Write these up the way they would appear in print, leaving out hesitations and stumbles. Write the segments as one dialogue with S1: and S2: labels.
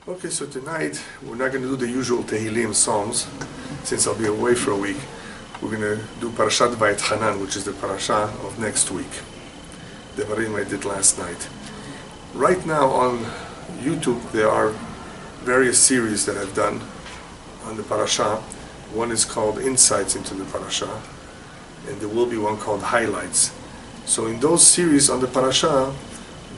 S1: Okay, so tonight we're not going to do the usual Tehillim Psalms, since I'll be away for a week. We're going to do Parashat Vaetchanan, which is the Parasha of next week. Devarim I did last night. Right now on YouTube there are various series that I've done on the Parasha. One is called Insights into the Parasha, and there will be one called Highlights. So in those series on the Parasha,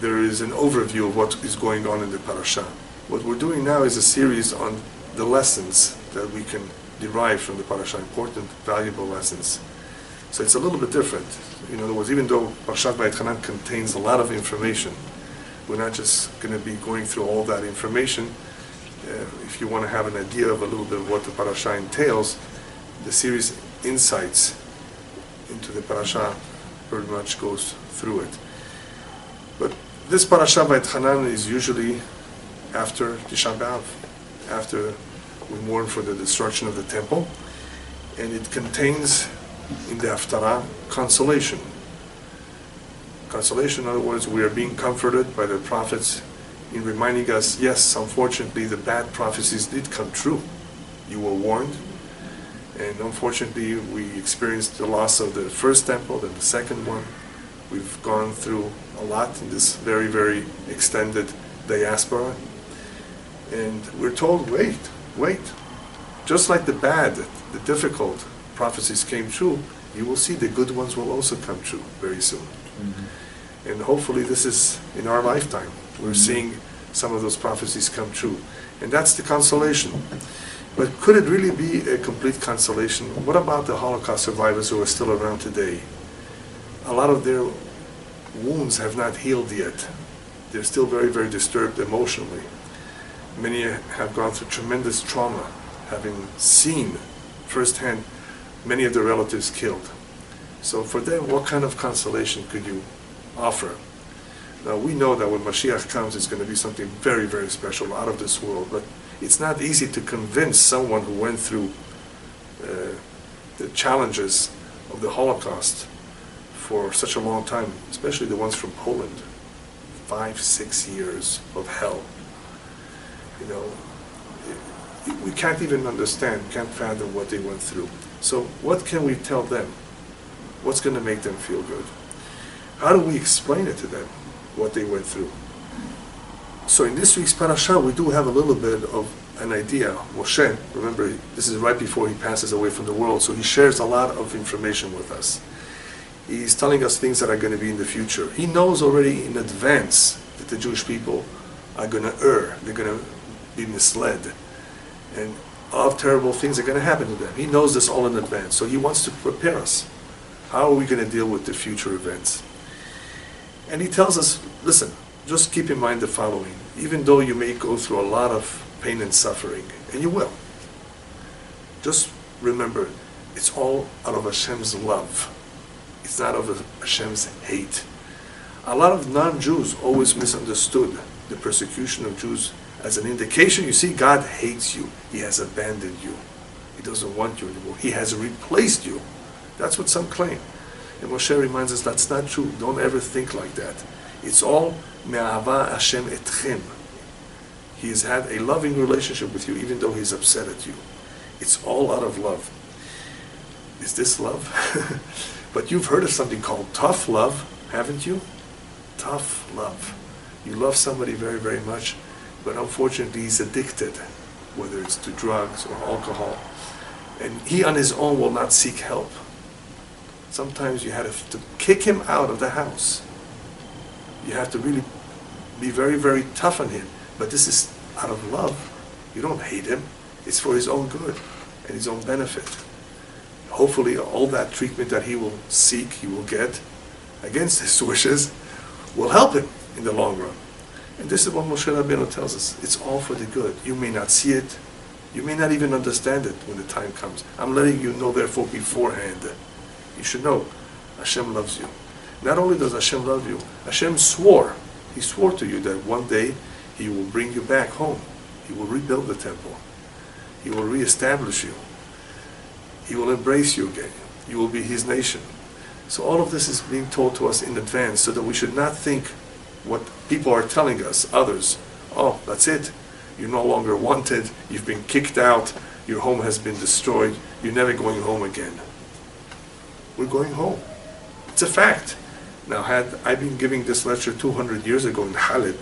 S1: there is an overview of what is going on in the Parasha. What we're doing now is a series on the lessons that we can derive from the Parasha, important, valuable lessons. So it's a little bit different. In other words, even though Parashat Vaetchanan contains a lot of information, we're not just going to be going through all that information. If you want to have an idea of a little bit of what the Parasha entails, the series Insights into the Parasha pretty much goes through it. But this Parasha Vaetchanan is usually after Tisha B'Av, after we mourn for the destruction of the temple, and it contains in the Haftarah consolation. Consolation, in other words, we are being comforted by the prophets in reminding us, yes, unfortunately the bad prophecies did come true. You were warned, and unfortunately we experienced the loss of the first temple and the second one. We've gone through a lot in this very, very extended diaspora. And we're told, wait. Just like the bad, the difficult prophecies came true, you will see the good ones will also come true very soon. Mm-hmm. And hopefully this is in our lifetime. We're seeing some of those prophecies come true. And that's the consolation. But could it really be a complete consolation? What about the Holocaust survivors who are still around today? A lot of their wounds have not healed yet. They're still very, very disturbed emotionally. Many have gone through tremendous trauma, having seen firsthand many of their relatives killed. So for them, what kind of consolation could you offer? Now we know that when Mashiach comes, it's going to be something very, very special, out of this world. But it's not easy to convince someone who went through the challenges of the Holocaust for such a long time, especially the ones from Poland. 5-6 years of hell. You know, we can't even understand, can't fathom what they went through. So what can we tell them? What's going to make them feel good? How do we explain it to them, what they went through? So in this week's Parasha, we do have a little bit of an idea. Moshe, remember, this is right before he passes away from the world, so he shares a lot of information with us. He's telling us things that are going to be in the future. He knows already in advance that the Jewish people are going to err. They're going to be misled. And a lot of terrible things are going to happen to them. He knows this all in advance. So he wants to prepare us. How are we going to deal with the future events? And he tells us, listen, just keep in mind the following. Even though you may go through a lot of pain and suffering, and you will, just remember, it's all out of Hashem's love. It's not of Hashem's hate. A lot of non-Jews always misunderstood the persecution of Jews as an indication, you see, God hates you. He has abandoned you. He doesn't want you anymore. He has replaced you. That's what some claim. And Moshe reminds us that's not true. Don't ever think like that. It's all me'ahava Hashem etchem. He has had a loving relationship with you even though he's upset at you. It's all out of love. Is this love? But you've heard of something called tough love, haven't you? Tough love. You love somebody very, very much, but unfortunately he's addicted, whether it's to drugs or alcohol. And he on his own will not seek help. Sometimes you have to kick him out of the house. You have to really be very, very tough on him. But this is out of love. You don't hate him. It's for his own good and his own benefit. Hopefully all that treatment that he will seek, he will get against his wishes, will help him in the long run. And this is what Moshe Rabbeinu tells us. It's all for the good. You may not see it. You may not even understand it when the time comes. I'm letting you know, therefore, beforehand. You should know Hashem loves you. Not only does Hashem love you, Hashem swore. He swore to you that one day He will bring you back home. He will rebuild the temple. He will reestablish you. He will embrace you again. You will be His nation. So all of this is being told to us in advance so that we should not think what people are telling us, others, oh, that's it. You're no longer wanted. You've been kicked out. Your home has been destroyed. You're never going home again. We're going home. It's a fact. Now, had I been giving this lecture 200 years ago in Halib,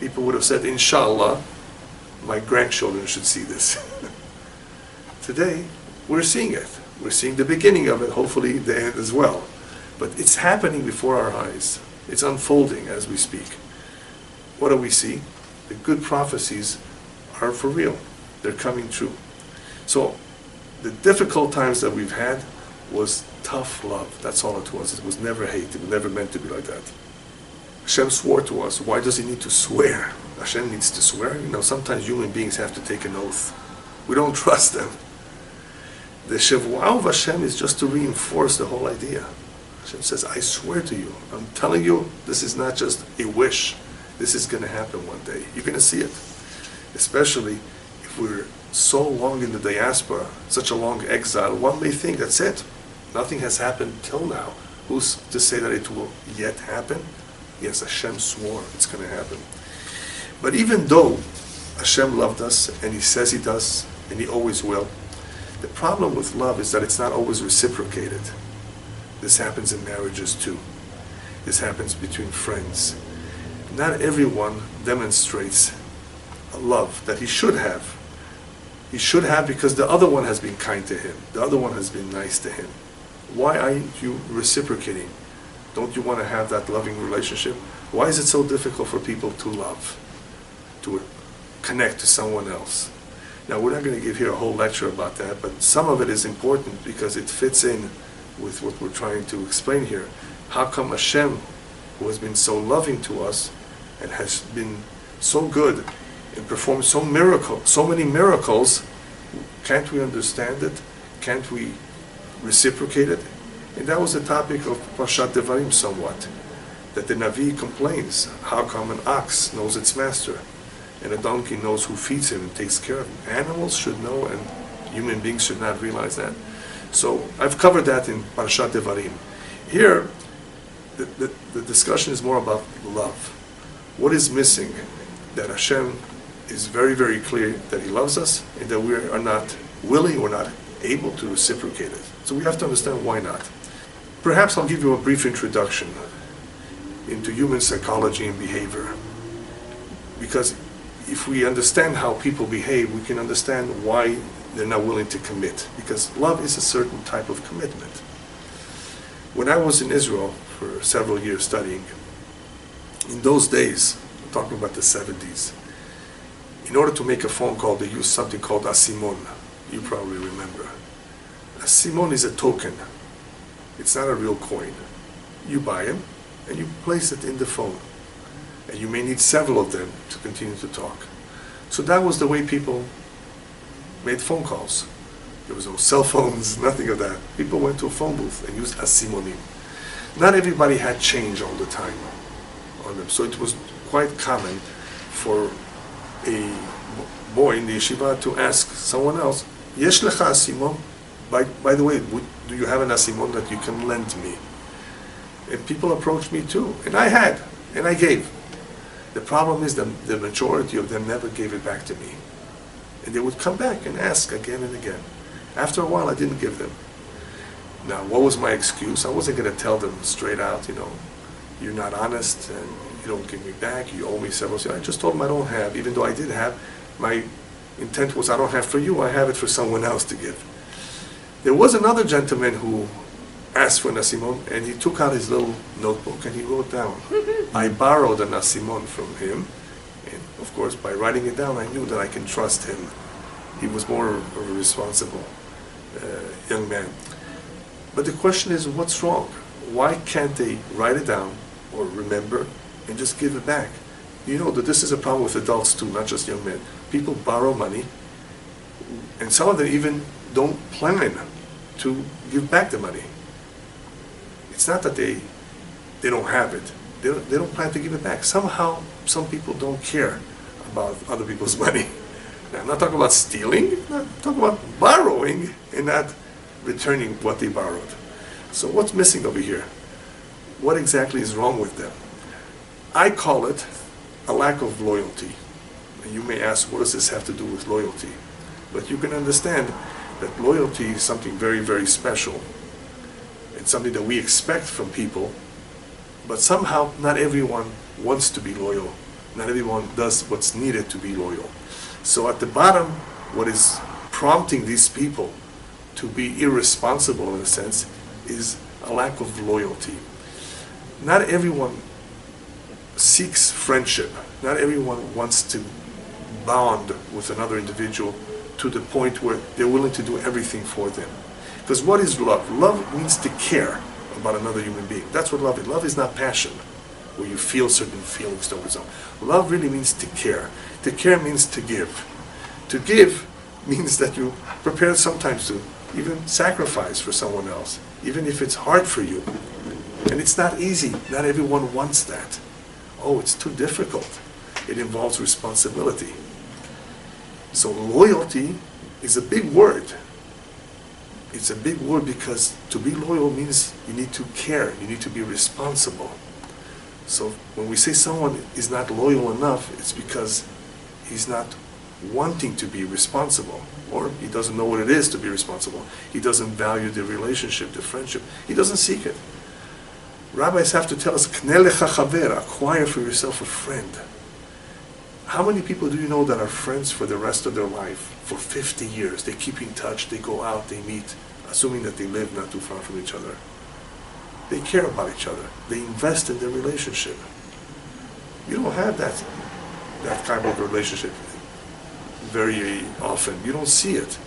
S1: people would have said, Inshallah, my grandchildren should see this. Today, we're seeing it. We're seeing the beginning of it, hopefully the end as well. But it's happening before our eyes. It's unfolding as we speak. What do we see? The good prophecies are for real. They're coming true. So, the difficult times that we've had was tough love. That's all it was. It was never hate. It was never meant to be like that. Hashem swore to us. Why does he need to swear? Hashem needs to swear. Sometimes human beings have to take an oath. We don't trust them. The Shevuah of Hashem is just to reinforce the whole idea. Hashem says, I swear to you, I'm telling you, this is not just a wish. This is going to happen one day. You're going to see it. Especially if we're so long in the diaspora, such a long exile, one may think that's it. Nothing has happened till now. Who's to say that it will yet happen? Yes, Hashem swore it's going to happen. But even though Hashem loved us, and He says He does, and He always will, the problem with love is that it's not always reciprocated. This happens in marriages too. This happens between friends. Not everyone demonstrates a love that he should have. He should have because the other one has been kind to him. The other one has been nice to him. Why aren't you reciprocating? Don't you want to have that loving relationship? Why is it so difficult for people to love, to connect to someone else? Now, we're not going to give here a whole lecture about that, but some of it is important because it fits in with what we're trying to explain here. How come Hashem, who has been so loving to us and has been so good and performed so many miracles, can't we understand it? Can't we reciprocate it? And that was the topic of Parashat Devarim somewhat, that the Navi complains, how come an ox knows its master, and a donkey knows who feeds him and takes care of him? Animals should know, and human beings should not realize that. So I've covered that in Parashat Devarim. Here, the discussion is more about love. What is missing? That Hashem is very, very clear that He loves us, and that we are not willing or not able to reciprocate it. So we have to understand why not. Perhaps I'll give you a brief introduction into human psychology and behavior. Because if we understand how people behave, we can understand why they're not willing to commit. Because love is a certain type of commitment. When I was in Israel for several years studying, in those days, I'm talking about the 70s, in order to make a phone call, they used something called a simon. You probably remember. A simon is a token. It's not a real coin. You buy them, and you place it in the phone. And you may need several of them to continue to talk. So that was the way people made phone calls. There was no cell phones, nothing of that. People went to a phone booth and used asimonim. Not everybody had change all the time on them. So it was quite common for a boy in the yeshiva to ask someone else, Yesh lecha asimon? By the way, do you have an asimon that you can lend me? And people approached me too. And I had, and I gave. The problem is that the majority of them never gave it back to me. And they would come back and ask again and again. After a while, I didn't give them. Now, what was my excuse? I wasn't going to tell them straight out, you're not honest, and you don't give me back, you owe me several. I just told them I don't have, even though I did have. My intent was I don't have for you, I have it for someone else to give. There was another gentleman who asked for an asimon, and he took out his little notebook and he wrote down. I borrowed an asimon from him, and of course by writing it down I knew that I can trust him. He was more of a responsible young man. But the question is, what's wrong? Why can't they write it down or remember and just give it back? You know that this is a problem with adults too, not just young men. People borrow money, and some of them even don't plan to give back the money. It's not that they don't have it. They don't plan to give it back. Somehow, some people don't care about other people's money. Now, I'm not talking about stealing. I'm talking about borrowing and not returning what they borrowed. So what's missing over here? What exactly is wrong with them? I call it a lack of loyalty. And you may ask, what does this have to do with loyalty? But you can understand that loyalty is something very, very special. It's something that we expect from people, but somehow not everyone wants to be loyal. Not everyone does what's needed to be loyal. So at the bottom, what is prompting these people to be irresponsible in a sense is a lack of loyalty. Not everyone seeks friendship. Not everyone wants to bond with another individual to the point where they're willing to do everything for them. Because what is love? Love means to care about another human being. That's what love is. Love is not passion, where you feel certain feelings towards them. Love really means to care. To care means to give. To give means that you prepare sometimes to even sacrifice for someone else, even if it's hard for you. And it's not easy. Not everyone wants that. Oh, it's too difficult. It involves responsibility. So loyalty is a big word. It's a big word because to be loyal means you need to care, you need to be responsible. So when we say someone is not loyal enough, it's because he's not wanting to be responsible, or he doesn't know what it is to be responsible. He doesn't value the relationship, the friendship. He doesn't seek it. Rabbis have to tell us, K'neh lecha chaver, acquire for yourself a friend. How many people do you know that are friends for the rest of their life? For 50 years. They keep in touch, they go out, they meet, assuming that they live not too far from each other. They care about each other. They invest in their relationship. You don't have that type of relationship very often. You don't see it.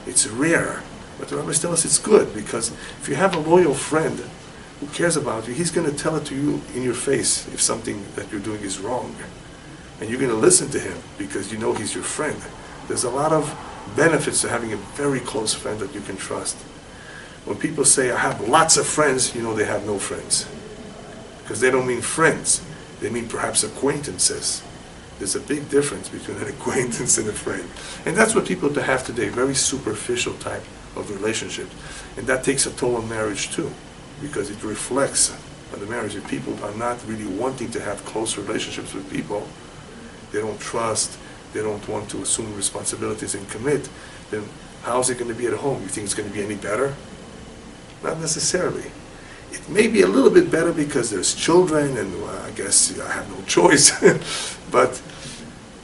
S1: It's rare. But the rabbis tell us it's good, because if you have a loyal friend who cares about you, he's going to tell it to you in your face if something that you're doing is wrong. And you're going to listen to him because you know he's your friend. There's a lot of benefits to having a very close friend that you can trust. When people say, I have lots of friends, you know they have no friends. Because they don't mean friends. They mean perhaps acquaintances. There's a big difference between an acquaintance and a friend. And that's what people have today, very superficial type of relationship. And that takes a toll on marriage too, because it reflects on the marriage. If people are not really wanting to have close relationships with people, they don't trust, they don't want to assume responsibilities and commit, then how's it going to be at home? You think it's going to be any better? Not necessarily. It may be a little bit better because there's children and I guess I have no choice. But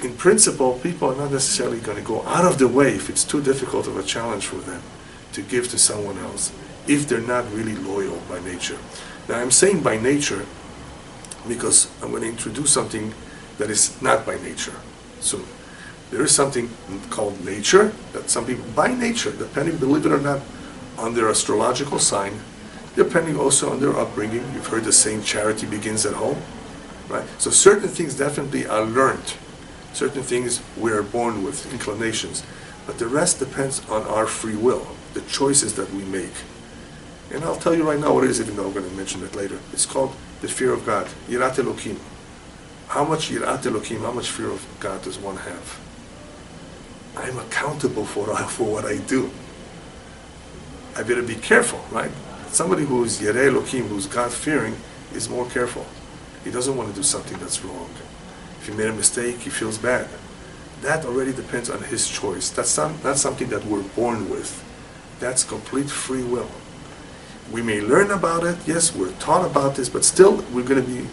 S1: in principle, people are not necessarily going to go out of the way if it's too difficult of a challenge for them to give to someone else, if they're not really loyal by nature. Now I'm saying by nature because I'm going to introduce something that is not by nature soon. There is something called nature, that some people, by nature, depending, believe it or not, on their astrological sign, depending also on their upbringing. You've heard the saying, charity begins at home, right? So certain things definitely are learned. Certain things we are born with, inclinations. But the rest depends on our free will, the choices that we make. And I'll tell you right now what it is, even though I'm going to mention it later. It's called the fear of God, Yirat Elokim. How much Yirat Elokim, how much fear of God does one have? I'm accountable for what I do. I better be careful, right? Somebody who is Yireh Elokim, who's God-fearing, is more careful. He doesn't want to do something that's wrong. If he made a mistake, he feels bad. That already depends on his choice. That's not something that we're born with. That's complete free will. We may learn about it, yes, we're taught about this, but still we're going to be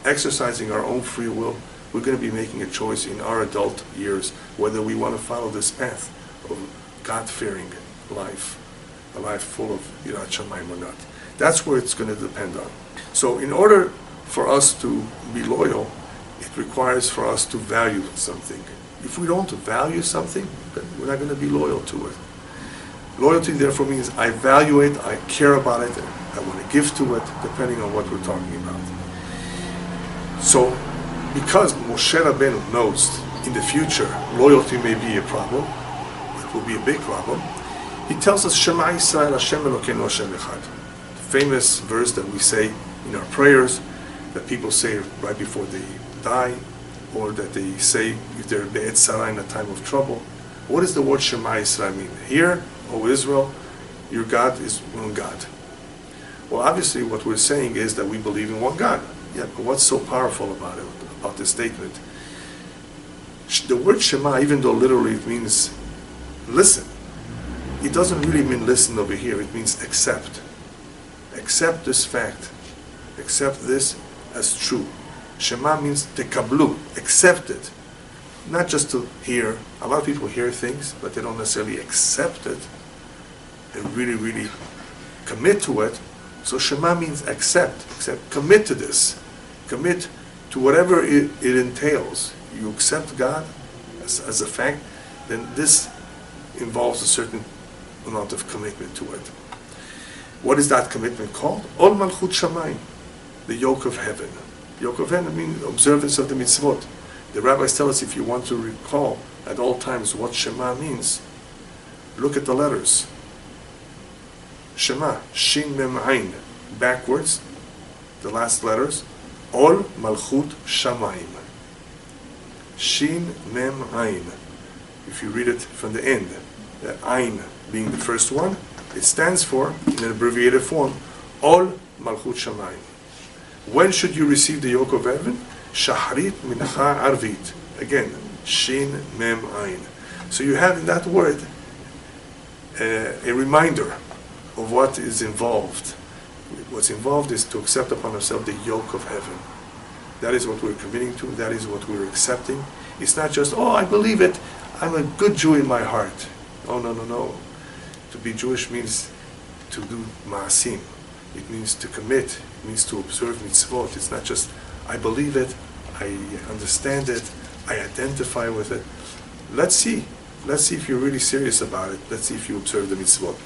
S1: exercising our own free will. We're going to be making a choice in our adult years whether we want to follow this path of God-fearing life, a life full of Yirat Shamayim or not. That's where it's going to depend on. So in order for us to be loyal, it requires for us to value something. If we don't value something, then we're not going to be loyal to it. Loyalty therefore means I value it, I care about it, I want to give to it, depending on what we're talking about. So, because Moshe Rabbeinu knows in the future loyalty may be a problem, it will be a big problem, he tells us, Shema Yisrael Hashem Elokeinu Hashem Echad. The famous verse that we say in our prayers, that people say right before they die, or that they say if they're be'et sarah in a time of trouble. What does the word Shema Yisrael mean? Hear, O Israel, your God is one God. Well, obviously what we're saying is that we believe in one God. Yeah, but what's so powerful about it, about this statement? The word Shema, even though literally it means listen, it doesn't really mean listen over here. It means accept. Accept this fact. Accept this as true. Shema means tekablu, accept it. Not just to hear. A lot of people hear things, but they don't necessarily accept it and really, really commit to it. So Shema means accept, commit to this. Commit to whatever it entails. You accept God as a fact, then this involves a certain amount of commitment to it. What is that commitment called? Ol Malchut Shamayim, the yoke of heaven. Yoke of heaven means observance of the mitzvot. The rabbis tell us if you want to recall at all times what Shema means, look at the letters. Shema, Shin Mem Ain, backwards, the last letters, Ol Malchut Shamayim. Shin Mem Ain. If you read it from the end, the Ain being the first one, it stands for, in an abbreviated form, Ol Malchut Shamayim. When should you receive the yoke of heaven? Shahrit Mincha Arvit. Again, Shin Mem Ain. So you have in that word a reminder of what is involved. What's involved is to accept upon ourselves the yoke of heaven. That is what we're committing to. That is what we're accepting. It's not just, oh, I believe it. I'm a good Jew in my heart. Oh, no. To be Jewish means to do ma'asim. It means to commit. It means to observe mitzvot. It's not just, I believe it, I understand it, I identify with it. Let's see if you're really serious about it. Let's see if you observe the mitzvot.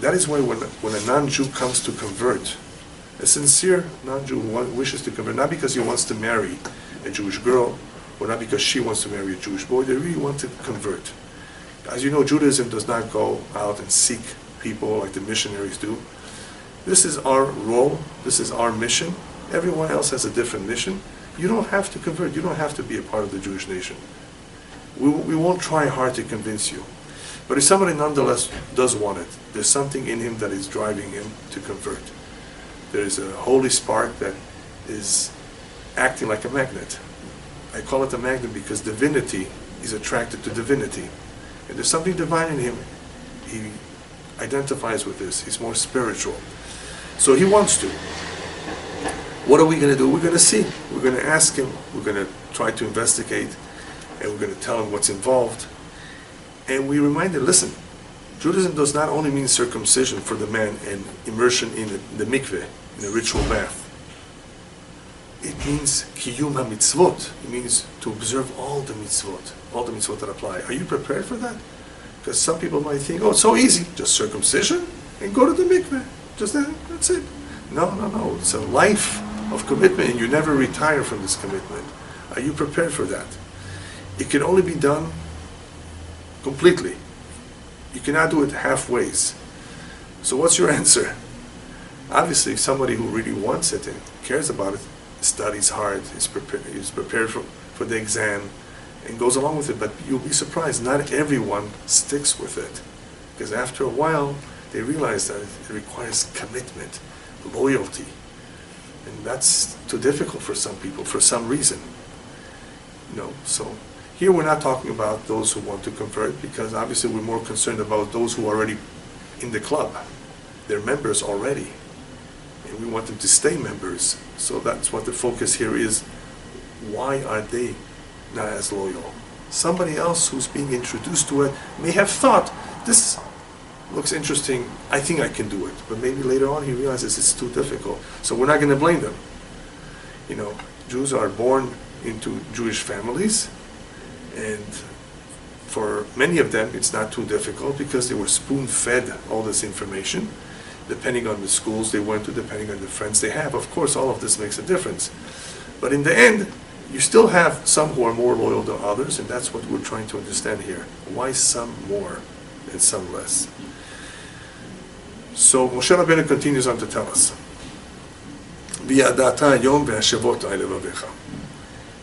S1: That is why when a non-Jew comes to convert, a sincere non-Jew wishes to convert, not because he wants to marry a Jewish girl, or not because she wants to marry a Jewish boy, they really want to convert. As you know, Judaism does not go out and seek people like the missionaries do. This is our role, this is our mission. Everyone else has a different mission. You don't have to convert, you don't have to be a part of the Jewish nation. We won't try hard to convince you. But if somebody nonetheless does want it, there's something in him that is driving him to convert. There's a holy spark that is acting like a magnet. I call it a magnet because divinity is attracted to divinity. And there's something divine in him. He identifies with this. He's more spiritual. So he wants to. What are we going to do? We're going to see. We're going to ask him. We're going to try to investigate. And we're going to tell him what's involved. And we remind him, listen, Judaism does not only mean circumcision for the man and immersion in the mikveh, in a ritual bath. It means kiyum ha-mitzvot. It means to observe all the mitzvot that apply. Are you prepared for that? Because some people might think, oh, it's so easy, just circumcision and go to the mikveh. Just that's it. No. It's a life of commitment, and you never retire from this commitment. Are you prepared for that? It can only be done completely. You cannot do it halfways. So what's your answer? Obviously, somebody who really wants it and cares about it, studies hard, is prepared for the exam, and goes along with it. But you'll be surprised, not everyone sticks with it. Because after a while, they realize that it requires commitment, loyalty. And that's too difficult for some people, for some reason. So here we're not talking about those who want to convert, because obviously we're more concerned about those who are already in the club. They're members already. And we want them to stay members. So that's what the focus here is. Why are they not as loyal? Somebody else who's being introduced to it may have thought, this looks interesting, I think I can do it. But maybe later on he realizes it's too difficult. So we're not going to blame them. Jews are born into Jewish families, and for many of them it's not too difficult because they were spoon-fed all this information, depending on the schools they went to, depending on the friends they have. Of course, all of this makes a difference. But in the end, you still have some who are more loyal than others, and that's what we're trying to understand here. Why some more and some less? So Moshe Rabbeinu continues on to tell us,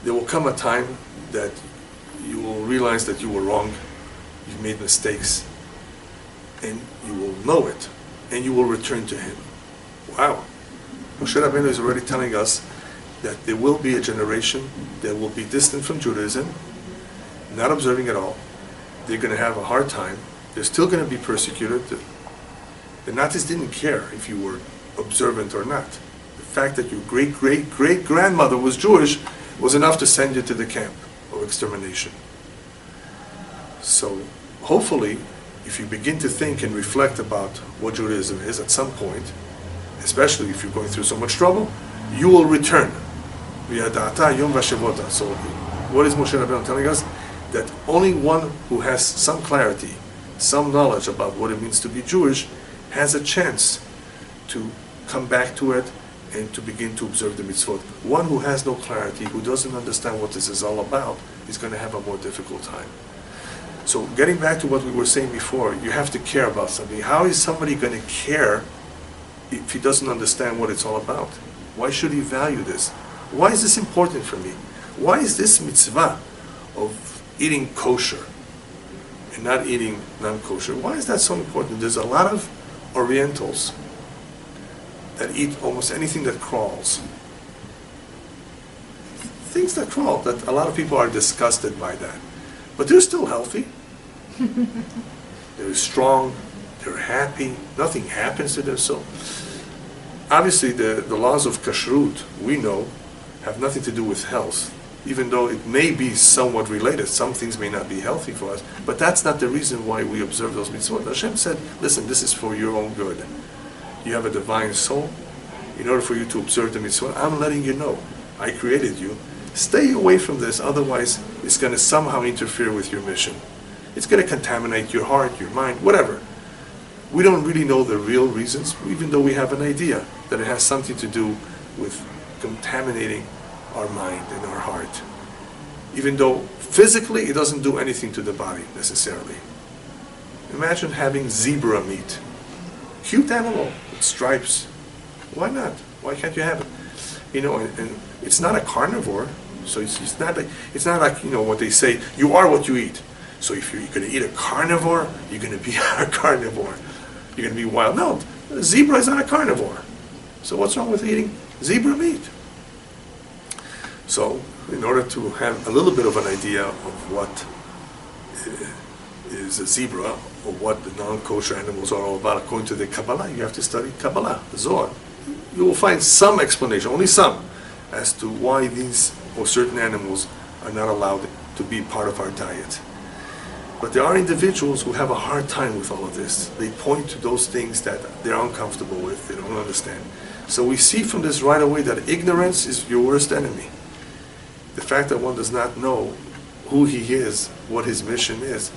S1: there will come a time that you will realize that you were wrong, you've made mistakes, and you will know it, and you will return to Him. Wow. Moshe Rabbeinu is already telling us that there will be a generation that will be distant from Judaism, not observing at all. They're going to have a hard time. They're still going to be persecuted. The Nazis didn't care if you were observant or not. The fact that your great-great-great-grandmother was Jewish was enough to send you to the camp of extermination. So hopefully, if you begin to think and reflect about what Judaism is at some point, especially if you're going through so much trouble, you will return. So what is Moshe Rabbeinu telling us? That only one who has some clarity, some knowledge about what it means to be Jewish, has a chance to come back to it and to begin to observe the mitzvot. One who has no clarity, who doesn't understand what this is all about, is going to have a more difficult time. So getting back to what we were saying before, you have to care about something. How is somebody going to care if he doesn't understand what it's all about? Why should he value this? Why is this important for me? Why is this mitzvah of eating kosher and not eating non-kosher, why is that so important? There's a lot of Orientals that eat almost anything that crawls. Things that crawl, that a lot of people are disgusted by that. But they're still healthy. They're strong. They're happy. Nothing happens to them. So obviously the laws of kashrut, we know, have nothing to do with health. Even though it may be somewhat related, some things may not be healthy for us, but that's not the reason why we observe those mitzvot. Hashem said, listen, this is for your own good. You have a divine soul. In order for you to observe the mitzvot, I'm letting you know, I created you. Stay away from this, otherwise it's going to somehow interfere with your mission. It's going to contaminate your heart, your mind, whatever. We don't really know the real reasons, even though we have an idea that it has something to do with contaminating our mind and our heart. Even though physically it doesn't do anything to the body necessarily. Imagine having zebra meat. Cute animal with stripes. Why not? Why can't you have it? You know, and it's not a carnivore, so it's not like you know what they say, you are what you eat. So if you're going to eat a carnivore, you're going to be a carnivore. You're going to be wild. No, a zebra is not a carnivore. So what's wrong with eating zebra meat? So, in order to have a little bit of an idea of what is a zebra, or what the non-kosher animals are all about, according to the Kabbalah, you have to study Kabbalah, the Zohar. You will find some explanation, only some, as to why these or certain animals are not allowed to be part of our diet. But there are individuals who have a hard time with all of this. They point to those things that they're uncomfortable with, they don't understand. So we see from this right away that ignorance is your worst enemy. The fact that one does not know who he is, what his mission is,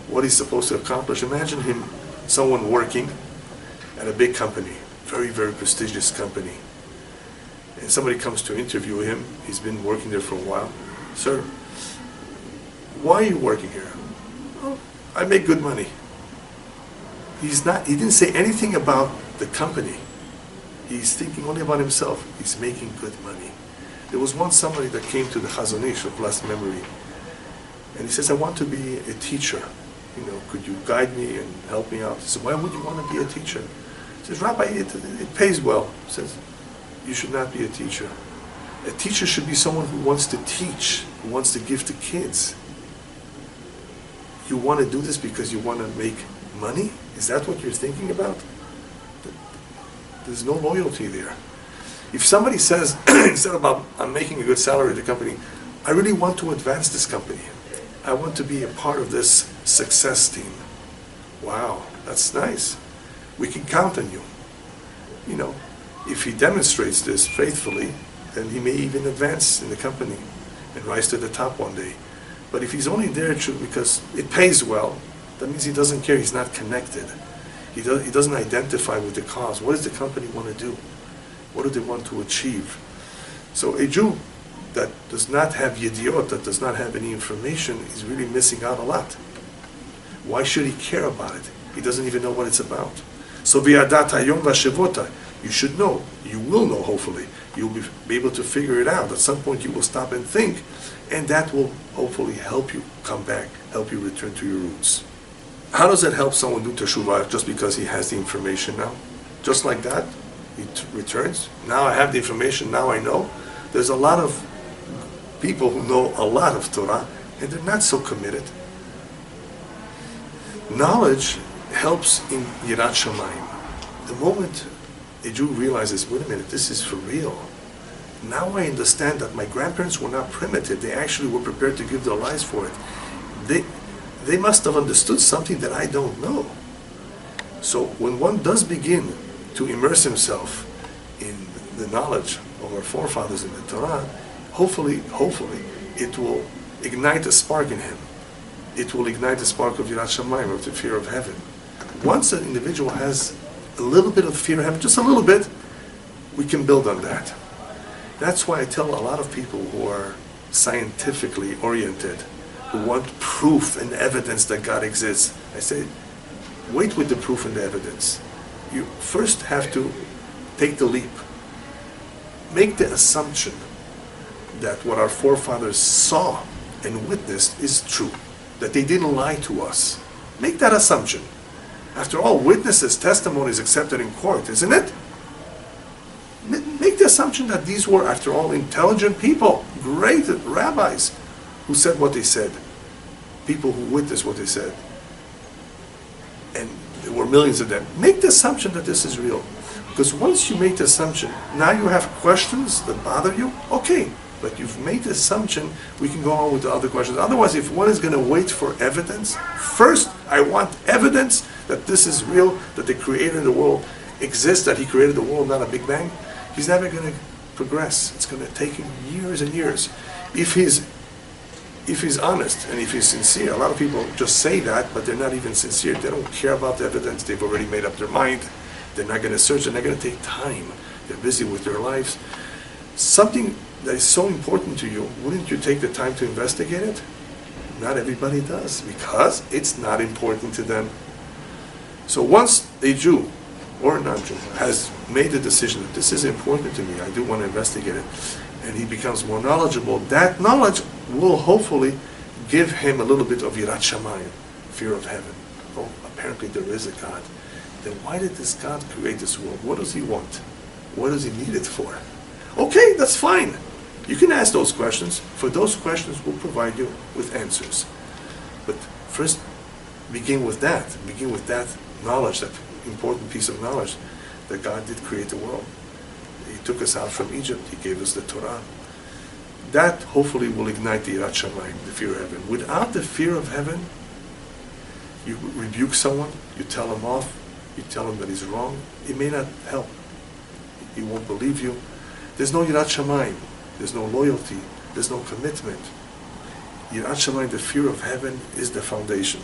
S1: what he's supposed to accomplish. Imagine someone working at a big company, very, very prestigious company. And somebody comes to interview him. He's been working there for a while. Sir, why are you working here? Oh, I make good money. He didn't say anything about the company. He's thinking only about himself. He's making good money. There was once somebody that came to the Chazon Ish of blessed memory, and he says, I want to be a teacher. You know, could you guide me and help me out? He said, why would you want to be a teacher? He says, Rabbi, it pays well. He says, you should not be a teacher. A teacher should be someone who wants to teach, who wants to give to kids. You want to do this because you want to make money? Is that what you're thinking about? There's no loyalty there. If somebody says, instead of I'm making a good salary at the company, I really want to advance this company. I want to be a part of this success team. Wow, that's nice. We can count on you. You know, if he demonstrates this faithfully, then he may even advance in the company and rise to the top one day. But if he's only there because it pays well, that means he doesn't care, he's not connected. He doesn't identify with the cause. What does the company want to do? What do they want to achieve? So a Jew that does not have yediot, that does not have any information, is really missing out a lot. Why should he care about it? He doesn't even know what it's about. So v'yadat hayom v'shevota, you should know. You will know, hopefully. You'll be able to figure it out. At some point you will stop and think, and that will hopefully help you come back, help you return to your roots. How does it help someone do teshuvah just because he has the information now? Just like that, he returns. Now I have the information, now I know. There's a lot of people who know a lot of Torah, and they're not so committed. Knowledge helps in Yirat Shamayim. The moment a Jew realizes, wait a minute, this is for real. Now I understand that my grandparents were not primitive. They actually were prepared to give their lives for it. They must have understood something that I don't know. So when one does begin to immerse himself in the knowledge of our forefathers in the Torah, hopefully, it will ignite a spark in him. It will ignite the spark of Yirat Shamayim, of the fear of heaven. Once an individual has a little bit of fear of heaven, just a little bit, we can build on that. That's why I tell a lot of people who are scientifically oriented, who want proof and evidence that God exists, I say, wait with the proof and the evidence. You first have to take the leap. Make the assumption that what our forefathers saw and witnessed is true, that they didn't lie to us. Make that assumption. After all, witnesses' testimony is accepted in court, isn't it? Make the assumption that these were, after all, intelligent people, great rabbis who said what they said, people who witnessed what they said. And there were millions of them. Make the assumption that this is real. Because once you make the assumption, now you have questions that bother you, okay. But you've made the assumption, we can go on with the other questions. Otherwise, if one is going to wait for evidence, first, I want evidence that this is real, that the creator of the world exists, that he created the world, not a Big Bang. He's never going to progress. It's going to take him years and years. If he's honest and if he's sincere, a lot of people just say that, but they're not even sincere. They don't care about the evidence. They've already made up their mind. They're not going to search. They're not going to take time. They're busy with their lives. Something that is so important to you, wouldn't you take the time to investigate it? Not everybody does, because it's not important to them. So once a Jew or a non-Jew has made the decision that this is important to me, I do want to investigate it, and he becomes more knowledgeable, that knowledge will hopefully give him a little bit of Yirat Shamayim, fear of heaven. Oh, apparently there is a God. Then why did this God create this world? What does he want? What does he need it for? Okay, that's fine. You can ask those questions. For those questions, we'll provide you with answers. But first, begin with that. Begin with that knowledge, that important piece of knowledge that God did create the world. He took us out from Egypt. He gave us the Torah. That hopefully will ignite the Yirat Shamayim, the fear of heaven. Without the fear of heaven, you rebuke someone, you tell him off, you tell him that he's wrong. It may not help. He won't believe you. There's no Yirat Shamayim. There's no loyalty. There's no commitment. Yirat Shamayim, the fear of heaven, is the foundation.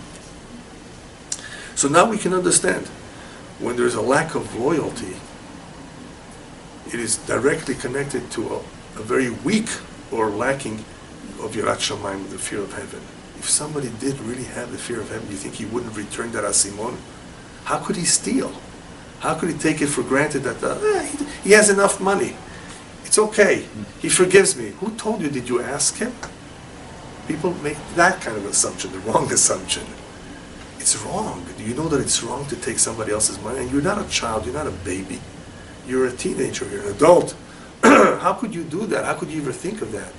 S1: So now we can understand when there's a lack of loyalty, it is directly connected to a very weak or lacking of Yirat Shamayim, the fear of heaven. If somebody did really have the fear of heaven, you think he wouldn't return that asimon? How could he steal? How could he take it for granted that he has enough money? It's okay. He forgives me. Who told you? Did you ask him? People make that kind of assumption, the wrong assumption. It's wrong. Do you know that it's wrong to take somebody else's money? And you're not a child. You're not a baby. You're a teenager. You're an adult. How could you do that? How could you ever think of that?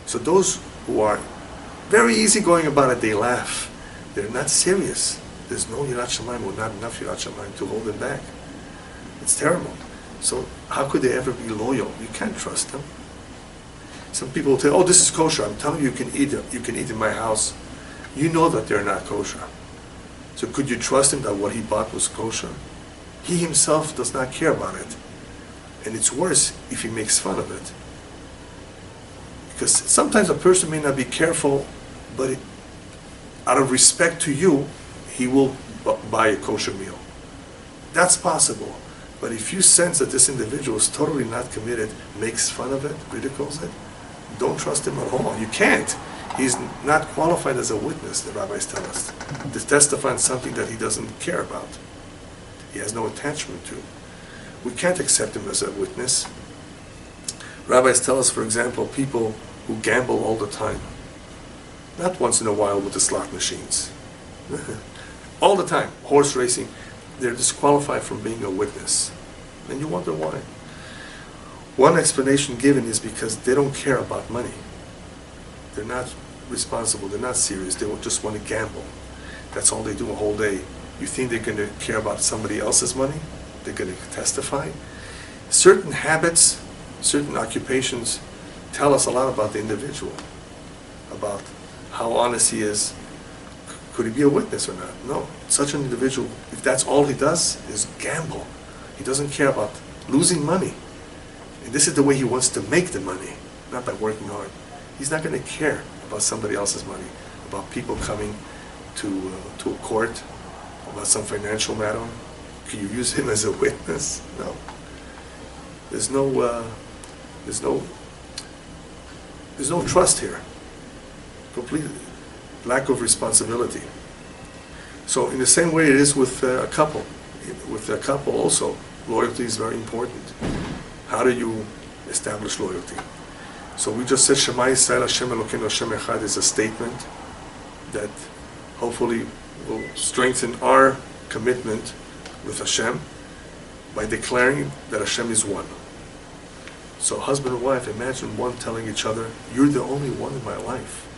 S1: So those who are very easygoing about it, they laugh. They're not serious. There's no Yirat Shamayim or not enough Yirat Shamayim to hold them back. It's terrible. So how could they ever be loyal? You can't trust them. Some people will tell, oh, this is kosher. I'm telling you, you can eat it. You can eat in my house. You know that they're not kosher. So could you trust him that what he bought was kosher? He himself does not care about it. And it's worse if he makes fun of it. Because sometimes a person may not be careful, but out of respect to you, he will buy a kosher meal. That's possible. But if you sense that this individual is totally not committed, makes fun of it, ridicules it, don't trust him at all. You can't. He's not qualified as a witness, the rabbis tell us, to testify on something that he doesn't care about. He has no attachment to. We can't accept him as a witness. Rabbis tell us, for example, people who gamble all the time, not once in a while with the slot machines, all the time, horse racing, they're disqualified from being a witness. And you wonder why. One explanation given is because they don't care about money. They're not responsible. They're not serious. They just want to gamble. That's all they do a whole day. You think they're going to care about somebody else's money? They're going to testify? Certain habits, certain occupations tell us a lot about the individual, about how honest he is. Could he be a witness or not? No. Such an individual, if that's all he does, is gamble. He doesn't care about losing money. And this is the way he wants to make the money, not by working hard. He's not going to care about somebody else's money, about people coming to a court, about some financial matter. Can you use him as a witness? No. There's no trust here. Complete lack of responsibility. So in the same way it is with a couple. With a couple also, loyalty is very important. How do you establish loyalty? So we just said Shema Yisrael Hashem Elokeinu Hashem Echad is a statement that hopefully will strengthen our commitment with Hashem by declaring that Hashem is one. So husband and wife, imagine one telling each other, you're the only one in my life.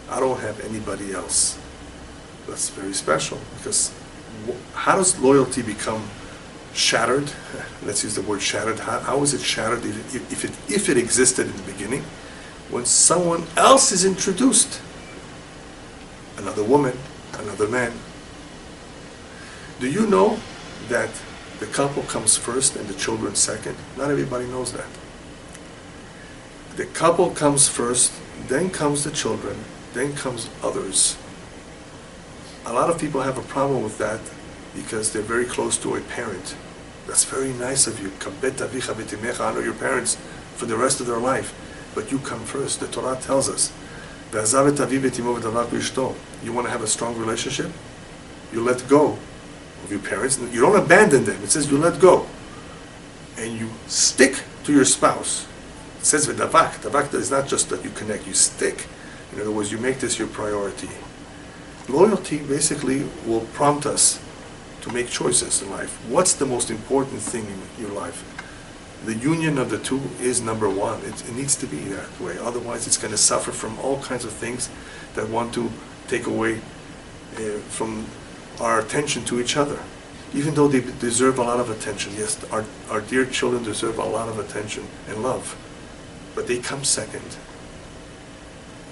S1: I don't have anybody else. That's very special, because how does loyalty become shattered? Let's use the word shattered. How is it shattered if it existed in the beginning? When someone else is introduced, another woman, another man. Do you know that the couple comes first and the children second? Not everybody knows that. The couple comes first, then comes the children, then comes others. A lot of people have a problem with that because they're very close to a parent. That's very nice of you. Honor your parents for the rest of their life. But you come first. The Torah tells us, you want to have a strong relationship? You let go of your parents. You don't abandon them. It says you let go. And you stick to your spouse. It says v'davak. Davak is not just that you connect, you stick. In other words, you make this your priority. Loyalty basically will prompt us to make choices in life. What's the most important thing in your life? The union of the two is number one. It needs to be that way. Otherwise, it's going to suffer from all kinds of things that want to take away from our attention to each other. Even though they deserve a lot of attention. Yes, our dear children deserve a lot of attention and love. But they come second.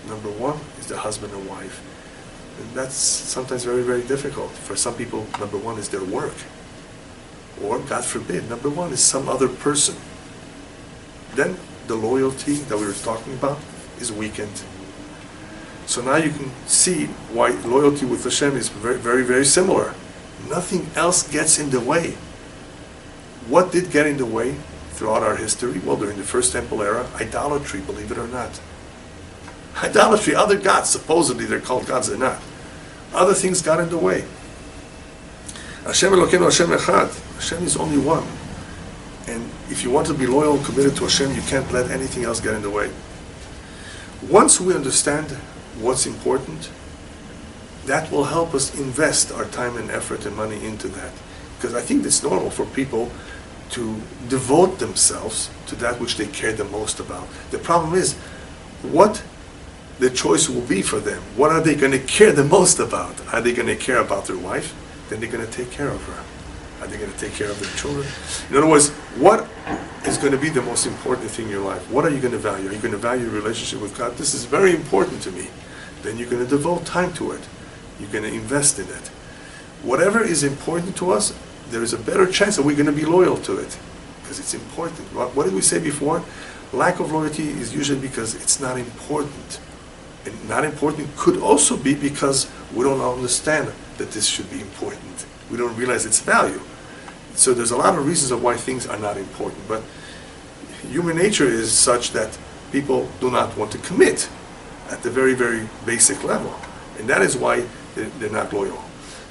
S1: Number one is the husband and wife. And that's sometimes very, very difficult. For some people, number one is their work. Or, God forbid, number one is some other person. Then the loyalty that we were talking about is weakened. So now you can see why loyalty with Hashem is very, very, very similar. Nothing else gets in the way. What did get in the way throughout our history? Well, during the First Temple era, idolatry, believe it or not. Idolatry, other gods, supposedly they're called gods, they're not. Other things got in the way. Hashem Elokeinu Hashem Echad. Hashem is only one. And if you want to be loyal and committed to Hashem, you can't let anything else get in the way. Once we understand what's important, that will help us invest our time and effort and money into that. Because I think it's normal for people to devote themselves to that which they care the most about. The problem is, what the choice will be for them. What are they going to care the most about? Are they going to care about their wife? Then they're going to take care of her. Are they going to take care of their children? In other words, what is going to be the most important thing in your life? What are you going to value? Are you going to value your relationship with God? This is very important to me. Then you're going to devote time to it. You're going to invest in it. Whatever is important to us, there is a better chance that we're going to be loyal to it. Because it's important. What did we say before? Lack of loyalty is usually because it's not important. And not important could also be because we don't understand that this should be important. We don't realize its value. So there's a lot of reasons of why things are not important. But human nature is such that people do not want to commit at the very, very basic level. And that is why they're not loyal.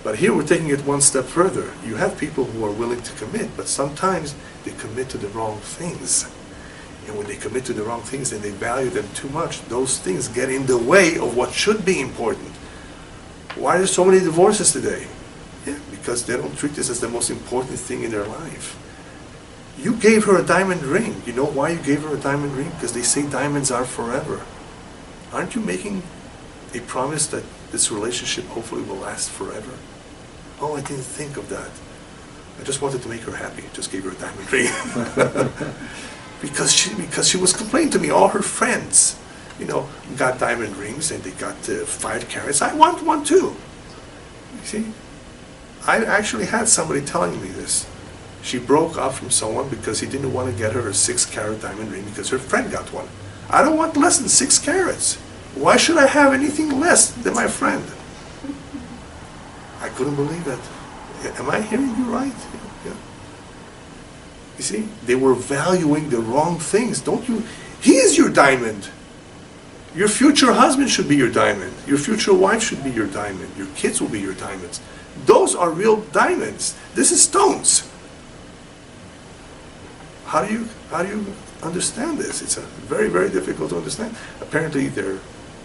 S1: But here we're taking it one step further. You have people who are willing to commit, but sometimes they commit to the wrong things. And when they commit to the wrong things and they value them too much, those things get in the way of what should be important. Why are there so many divorces today? Yeah, because they don't treat this as the most important thing in their life. You gave her a diamond ring. You know why you gave her a diamond ring? Because they say diamonds are forever. Aren't you making a promise that this relationship hopefully will last forever. Oh, I didn't think of that. I just wanted to make her happy. Just gave her a diamond ring. because she was complaining to me. All her friends, got diamond rings and they got 5 carats. I want one too. You see? I actually had somebody telling me this. She broke up from someone because he didn't want to get her a 6-carat diamond ring because her friend got one. I don't want less than 6 carats. Why should I have anything less than my friend? I couldn't believe it. Am I hearing you right? Yeah. You see, they were valuing the wrong things. Don't you? He is your diamond. Your future husband should be your diamond. Your future wife should be your diamond. Your kids will be your diamonds. Those are real diamonds. This is stones. How do you understand this? It's very, very difficult to understand. Apparently, their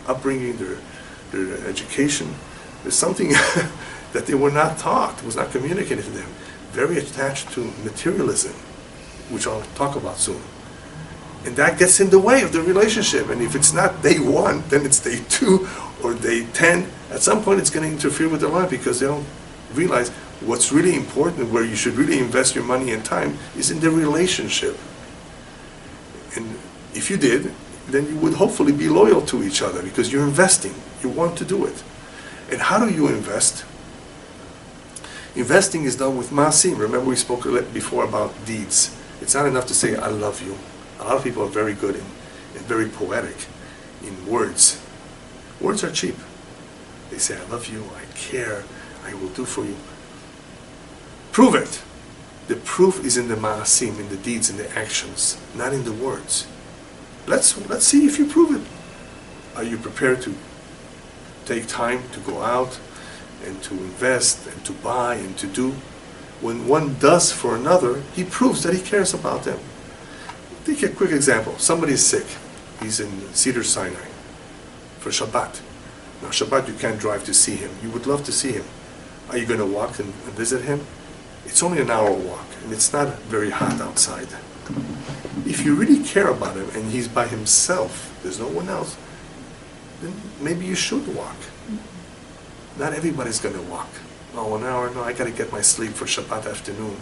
S1: upbringing, their education, there's something that they were not taught, was not communicated to them. Very attached to materialism, which I'll talk about soon. And that gets in the way of the relationship. And if it's not day 1, then it's day 2 or day 10. At some point, it's going to interfere with their life because they don't realize what's really important, where you should really invest your money and time, is in the relationship. And if you did, then you would hopefully be loyal to each other because you're investing. You want to do it. And how do you invest? Investing is done with maasim. Remember we spoke before about deeds. It's not enough to say, I love you. A lot of people are very good and very poetic in words. Words are cheap. They say, I love you, I care, I will do for you. Prove it. The proof is in the maasim, in the deeds, in the actions, not in the words. Let's see if you prove it. Are you prepared to take time to go out and to invest and to buy and to do? When one does for another, he proves that he cares about them. Take a quick example. Somebody is sick. He's in Cedar Sinai for Shabbat. Now Shabbat you can't drive to see him. You would love to see him. Are you going to walk and visit him? It's only an hour walk and it's not very hot outside. If you really care about him and he's by himself, there's no one else, then maybe you should walk. Not everybody's going to walk. Oh, an hour, no, I got to get my sleep for Shabbat afternoon.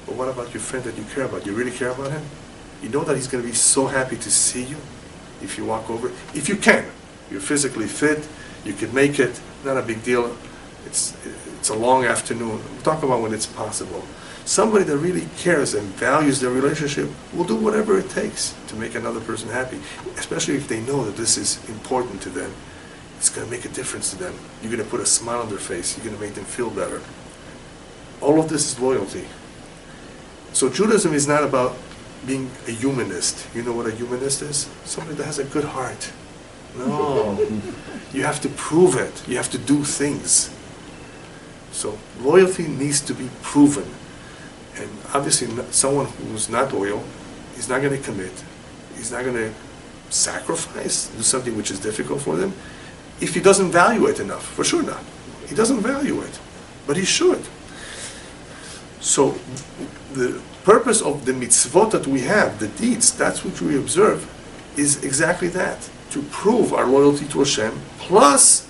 S1: But what about your friend that you care about? You really care about him? You know that he's going to be so happy to see you if you walk over. If you can. You're physically fit, you can make it, not a big deal. It's a long afternoon. We'll talk about when it's possible. Somebody that really cares and values their relationship will do whatever it takes to make another person happy, especially if they know that this is important to them. It's going to make a difference to them. You're going to put a smile on their face. You're going to make them feel better. All of this is loyalty. So Judaism is not about being a humanist. You know what a humanist is? Somebody that has a good heart. No. You have to prove it. You have to do things. So loyalty needs to be proven. And obviously someone who's not loyal is not going to commit. He's not going to sacrifice, do something which is difficult for them, if he doesn't value it enough. For sure not. He doesn't value it. But he should. So the purpose of the mitzvot that we have, the deeds, that's what we observe, is exactly that. To prove our loyalty to Hashem, plus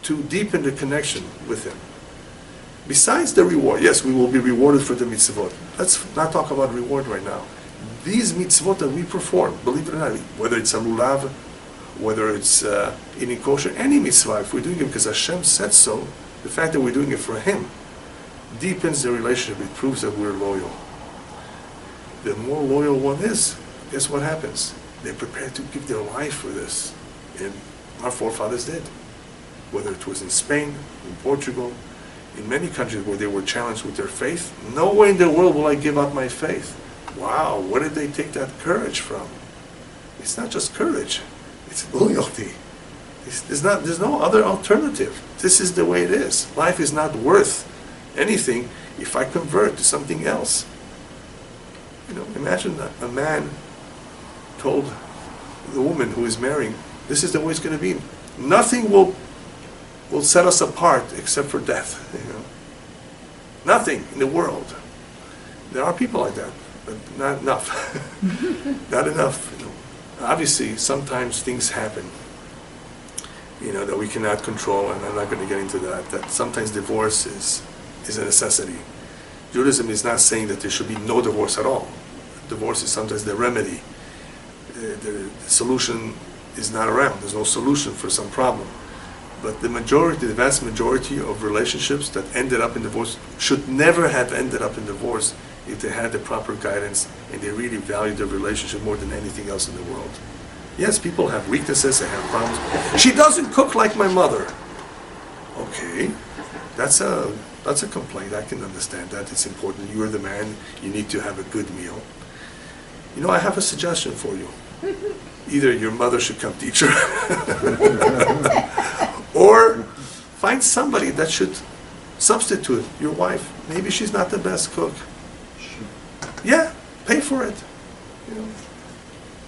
S1: to deepen the connection with Him. Besides the reward, yes, we will be rewarded for the mitzvot. Let's not talk about reward right now. These mitzvot that we perform, believe it or not, whether it's a lulav, whether it's eating kosher, any mitzvah, if we're doing it because Hashem said so, the fact that we're doing it for Him deepens the relationship. It proves that we're loyal. The more loyal one is, guess what happens? They're prepared to give their life for this. And our forefathers did. Whether it was in Spain, in Portugal, in many countries where they were challenged with their faith, no way in the world will I give up my faith. Wow, where did they take that courage from? It's not just courage, it's loyalty. There's no other alternative. This is the way it is. Life is not worth anything if I convert to something else. Imagine a man told the woman who is marrying, this is the way it's going to be. Nothing will set us apart except for death. Nothing in the world. There are people like that, but not enough. Not enough. Obviously, sometimes things happen. that we cannot control, and I'm not going to get into that sometimes divorce is a necessity. Judaism is not saying that there should be no divorce at all. Divorce is sometimes the remedy. The solution is not around. There's no solution for some problem. But the vast majority of relationships that ended up in divorce should never have ended up in divorce if they had the proper guidance and they really valued their relationship more than anything else in the world. Yes, people have weaknesses, they have problems. She doesn't cook like my mother. Okay, that's a complaint. I can understand that. It's important. You're the man. You need to have a good meal. I have a suggestion for you. Either your mother should come teach her, or find somebody that should substitute your wife. Maybe she's not the best cook. Yeah, pay for it.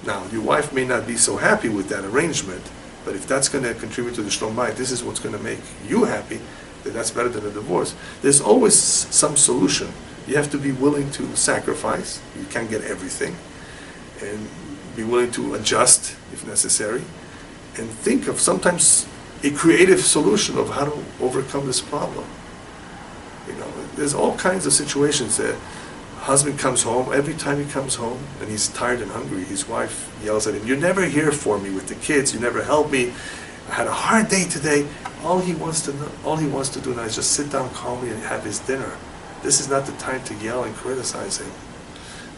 S1: Now, your wife may not be so happy with that arrangement, but if that's going to contribute to the Shlom Bayit, this is what's going to make you happy, then that's better than a divorce. There's always some solution. You have to be willing to sacrifice. You can't get everything. And be willing to adjust if necessary. And think of sometimes a creative solution of how to overcome this problem. There's all kinds of situations that husband comes home, every time he comes home and he's tired and hungry, his wife yells at him, "You're never here for me with the kids, you never help me, I had a hard day today." All he wants to do now is just sit down calmly and have his dinner. This is not the time to yell and criticize him.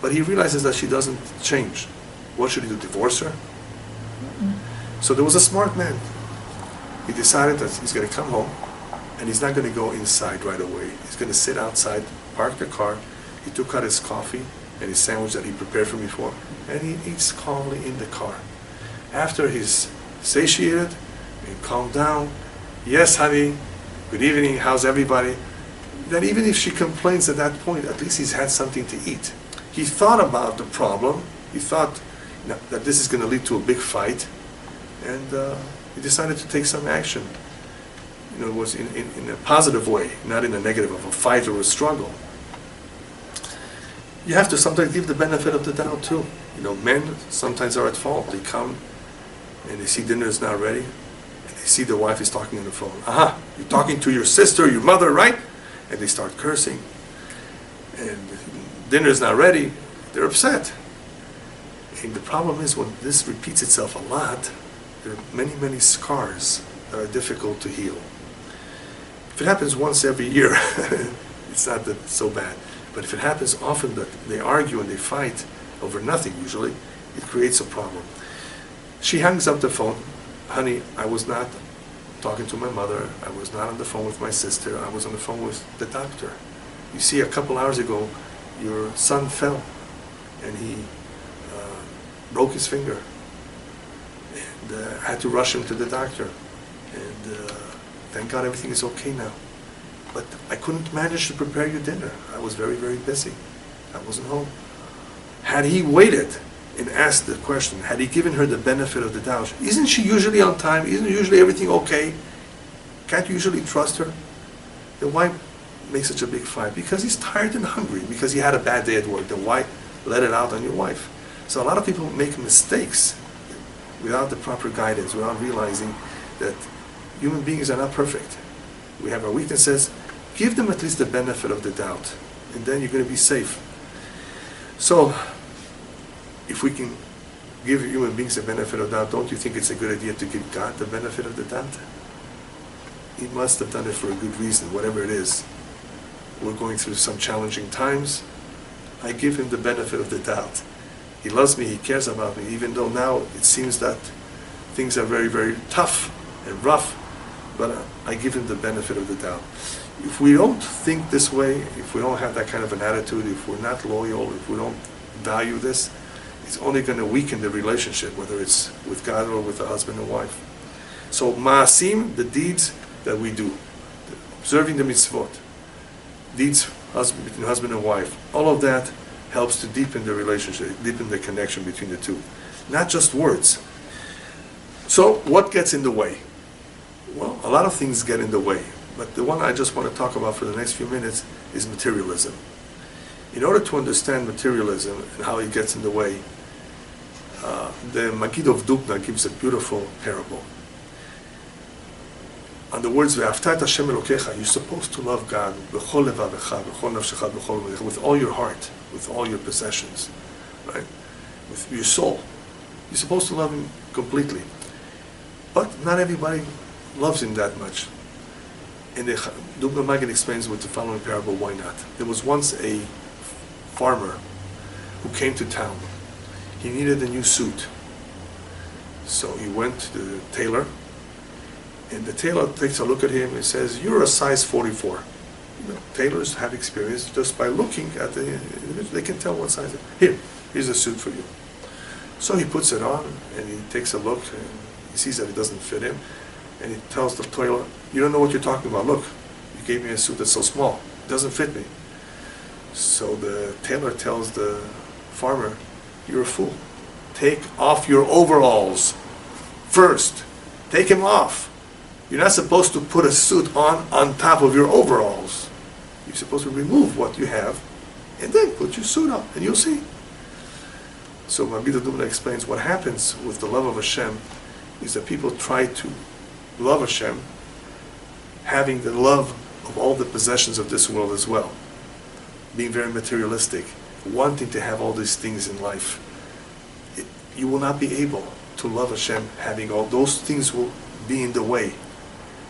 S1: But he realizes that she doesn't change. What should he do, divorce her? So there was a smart man. He decided that he's going to come home and he's not going to go inside right away. He's going to sit outside, park the car. He took out his coffee and his sandwich that he prepared for me before, and he eats calmly in the car. After he's satiated and calmed down, "Yes, honey, good evening, how's everybody?" Then even if she complains at that point, at least he's had something to eat. He thought about the problem. He thought that this is going to lead to a big fight, and he decided to take some action. It was in a positive way, not in a negative of a fight or a struggle. You have to sometimes give the benefit of the doubt too. Men sometimes are at fault. They come and they see dinner is not ready, and they see the wife is talking on the phone. "Aha, you're talking to your sister, your mother, right?" And they start cursing. And dinner is not ready. They're upset. And the problem is when this repeats itself a lot, there are many, many scars that are difficult to heal. If it happens once every year, it's not so bad. But if it happens often that they argue and they fight over nothing usually, it creates a problem. She hangs up the phone. "Honey, I was not talking to my mother. I was not on the phone with my sister. I was on the phone with the doctor. You see, a couple hours ago, your son fell and he broke his finger. And I had to rush him to the doctor. And thank God everything is okay now. But I couldn't manage to prepare your dinner. I was very, very busy. I wasn't home." Had he waited and asked the question, had he given her the benefit of the doubt, isn't she usually on time? Isn't usually everything okay? Can't you usually trust her? Then why make such a big fight? Because he's tired and hungry, because he had a bad day at work. Then why let it out on your wife? So a lot of people make mistakes without the proper guidance, without realizing that human beings are not perfect. We have our weaknesses. Give them at least the benefit of the doubt, and then you're going to be safe. So, if we can give human beings the benefit of the doubt, don't you think it's a good idea to give God the benefit of the doubt? He must have done it for a good reason, whatever it is. We're going through some challenging times. I give him the benefit of the doubt. He loves me, he cares about me, even though now it seems that things are very, very tough and rough, but I give him the benefit of the doubt. If we don't think this way, if we don't have that kind of an attitude, if we're not loyal, if we don't value this, it's only going to weaken the relationship, whether it's with God or with a husband and wife. So ma'asim, the deeds that we do, observing the mitzvot, deeds between husband and wife, all of that helps to deepen the relationship, deepen the connection between the two. Not just words. So what gets in the way? Well, a lot of things get in the way, but the one I just want to talk about for the next few minutes is materialism. In order to understand materialism and how it gets in the way, the Magid of Dubna gives a beautiful parable. on the words "Ve'afta et Hashem Elokecha," you're supposed to love God b'chol levavecha, b'chol nafshecha, b'chol levavecha, with all your heart, with all your possessions, right? With your soul. You're supposed to love Him completely. But not everybody loves Him that much. And the Dubno Maggid explains with the following parable why not. There was once a farmer who came to town. He needed a new suit. So he went to the tailor, and the tailor takes a look at him and says, "You're a size 44. Tailors have experience just by looking at the individual. They can tell what size. Here's a suit for you." So he puts it on, and he takes a look, and he sees that it doesn't fit him, and he tells the tailor, "You don't know what you're talking about. Look, you gave me a suit that's so small. It doesn't fit me." So the tailor tells the farmer, "You're a fool. Take off your overalls first. Take them off. You're not supposed to put a suit on top of your overalls. You're supposed to remove what you have and then put your suit on, and you'll see." So Rabbi Dubna explains what happens with the love of Hashem is that people try to love Hashem having the love of all the possessions of this world as well. Being very materialistic, wanting to have all these things in life. You will not be able to love Hashem having all those things will be in the way.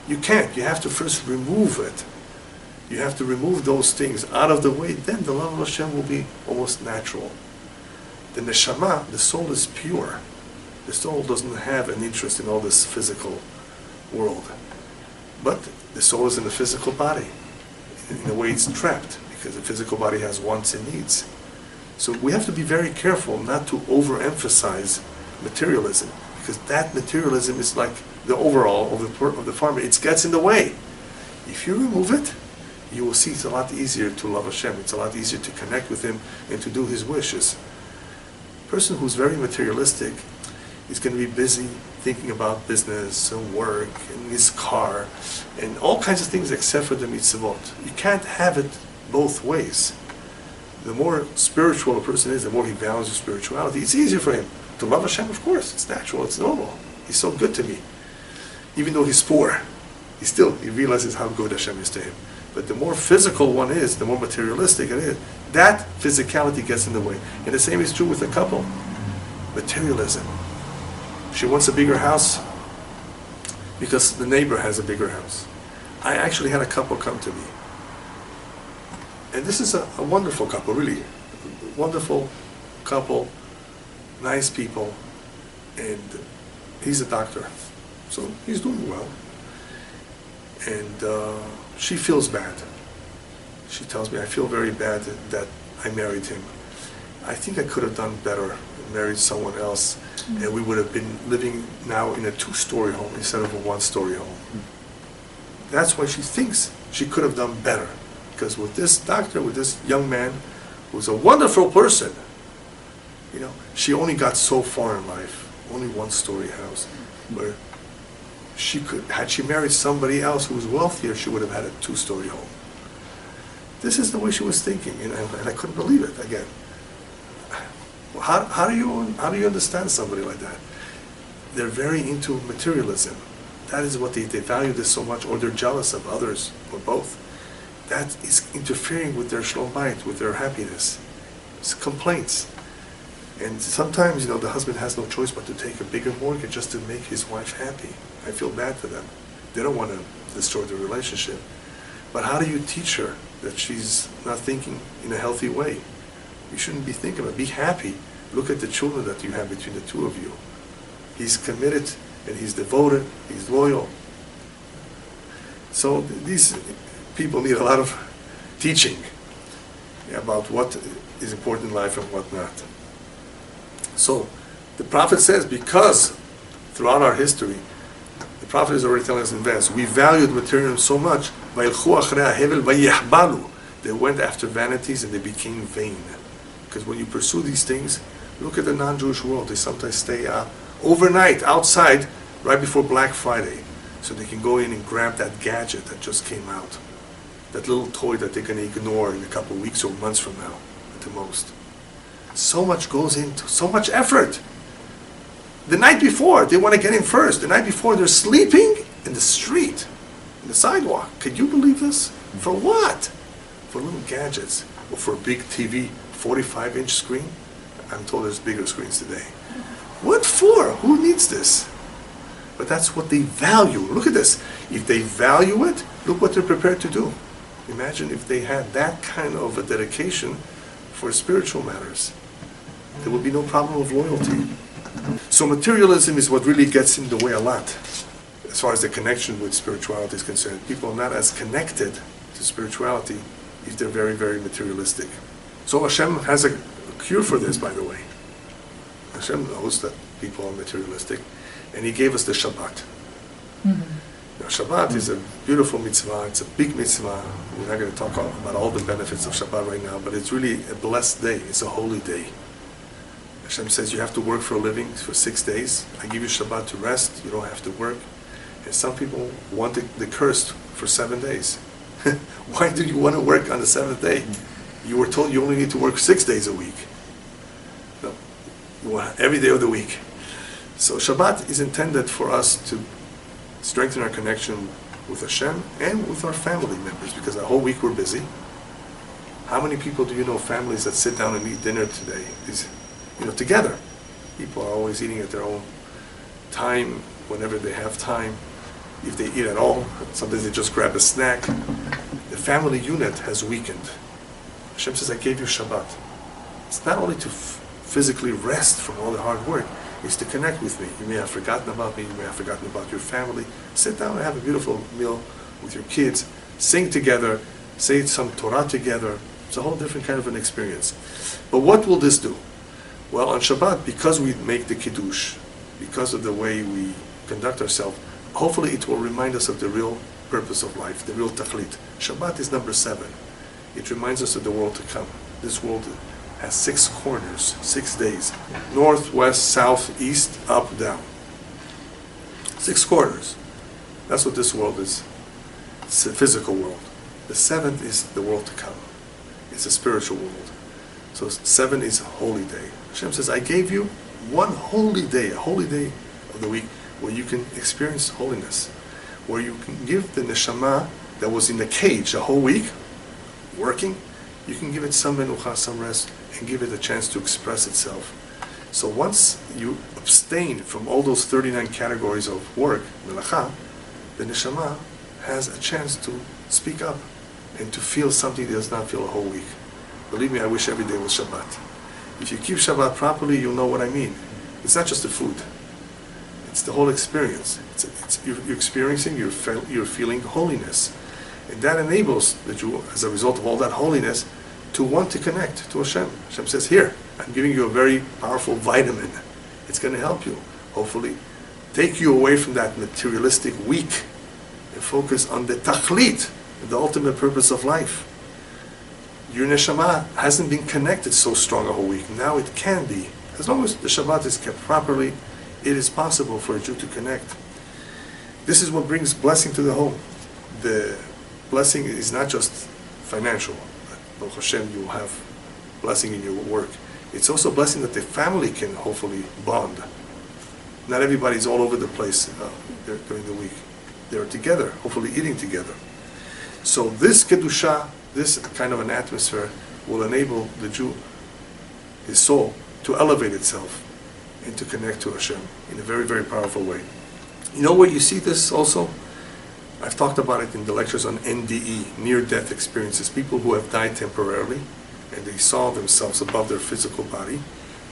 S1: You can't. You have to first remove it. You have to remove those things out of the way, then the love of Hashem will be almost natural. The neshama, the soul is pure. The soul doesn't have an interest in all this physical world. But the soul is in the physical body. In a way it's trapped, because the physical body has wants and needs. So we have to be very careful not to overemphasize materialism, because that materialism is like the overall of the farmer. It gets in the way. If you remove it, you will see it's a lot easier to love Hashem. It's a lot easier to connect with Him and to do His wishes. A person who's very materialistic is going to be busy thinking about business and work and his car and all kinds of things except for the mitzvot. You can't have it both ways. The more spiritual a person is, the more he values spirituality. It's easier for him to love Hashem, of course. It's natural, it's normal. He's so good to me. Even though he's poor, he realizes how good Hashem is to him. But the more physical one is, the more materialistic it is. That physicality gets in the way. And the same is true with a couple. Materialism. She wants a bigger house because the neighbor has a bigger house. I actually had a couple come to me. And this is a wonderful couple, really. Wonderful couple, nice people, and he's a doctor. So he's doing well. And she feels bad. She tells me, "I feel very bad that I married him. I think I could have done better, married someone else, and we would have been living now in a 2-story home instead of a 1-story home." That's why she thinks she could have done better. Because with this doctor, with this young man, who's a wonderful person, she only got so far in life, only 1-story house, where she could, had she married somebody else who was wealthier, she would have had a 2-story home. This is the way she was thinking, and I couldn't believe it again. How do you understand somebody like that? They're very into materialism. That is what they value this so much, or they're jealous of others, or both. That is interfering with their shalom bayit, with their happiness. It's complaints. And sometimes, the husband has no choice but to take a bigger mortgage just to make his wife happy. I feel bad for them. They don't want to destroy the relationship. But how do you teach her that she's not thinking in a healthy way? You shouldn't be thinking about it. Be happy. Look at the children that you have between the two of you. He's committed, and he's devoted, he's loyal. So these people need a lot of teaching about what is important in life and what not. So the prophet says, because throughout our history, the prophet is already telling us in advance, we valued materialism so much, they went after vanities and they became vain. Because when you pursue these things, look at the non-Jewish world. They sometimes stay overnight outside right before Black Friday, so they can go in and grab that gadget that just came out, that little toy that they're going to ignore in a couple of weeks or months from now at the most. So much goes into, so much effort. The night before, they want to get in first. The night before, they're sleeping in the street. in the sidewalk. Can you believe this? For what? For little gadgets, or for a big TV, 45-inch screen? I'm told there's bigger screens today. What for? Who needs this? But that's what they value. Look at this. If they value it, look what they're prepared to do. Imagine if they had that kind of a dedication for spiritual matters. There would be no problem of loyalty. So materialism is what really gets in the way a lot as far as the connection with spirituality is concerned. People are not as connected to spirituality if they're very, very materialistic. So Hashem has a cure for this, by the way. Hashem knows that people are materialistic, and He gave us the Shabbat. Now, Shabbat is a beautiful mitzvah. It's a big mitzvah. We're not going to talk about all the benefits of Shabbat right now, but it's really a blessed day. It's a holy day. Hashem says you have to work for a living for 6 days. I give you Shabbat to rest. You don't have to work. And some people want the cursed for 7 days. Why do you want to work on the 7th day? You were told you only need to work 6 days a week. No, you want every day of the week. So Shabbat is intended for us to strengthen our connection with Hashem and with our family members, because the whole week we're busy. How many people do you know, families that sit down and eat dinner today? Together. People are always eating at their own time, whenever they have time. If they eat at all, sometimes they just grab a snack. The family unit has weakened. Hashem says, I gave you Shabbat. It's not only to physically rest from all the hard work, it's to connect with me. You may have forgotten about me, you may have forgotten about your family. Sit down and have a beautiful meal with your kids. Sing together, say some Torah together. It's a whole different kind of an experience. But what will this do? Well, on Shabbat, because we make the Kiddush, because of the way we conduct ourselves, hopefully it will remind us of the real purpose of life, the real tachlit. Shabbat is number 7. It reminds us of the world to come. This world has 6 corners, 6 days. North, west, south, east, up, down. 6 corners. That's what this world is. It's a physical world. The 7th is the world to come. It's a spiritual world. So 7 is a holy day. Hashem says, I gave you one holy day, a holy day of the week, where you can experience holiness, where you can give the neshama that was in the cage a whole week, working, you can give it some menucha, some rest, and give it a chance to express itself. So once you abstain from all those 39 categories of work, melacha, the neshama has a chance to speak up and to feel something it does not feel a whole week. Believe me, I wish every day was Shabbat. If you keep Shabbat properly, you'll know what I mean. It's not just the food. It's the whole experience. You're experiencing, you're feeling holiness. And that enables the Jew, as a result of all that holiness, to want to connect to Hashem. Hashem says, here, I'm giving you a very powerful vitamin. It's going to help you, hopefully, take you away from that materialistic week and focus on the tachlit, the ultimate purpose of life. Your neshama hasn't been connected so strong a whole week. Now it can be. As long as the Shabbat is kept properly, it is possible for a Jew to connect. This is what brings blessing to the home. The blessing is not just financial. Baruch Hashem, you will have blessing in your work. It's also a blessing that the family can hopefully bond. Not everybody's all over the place during the week. They're together, hopefully eating together. So this Kedusha, this kind of an atmosphere, will enable the Jew, his soul, to elevate itself and to connect to Hashem in a very, very powerful way. You know where you see this also? I've talked about it in the lectures on NDE, near-death experiences, people who have died temporarily and they saw themselves above their physical body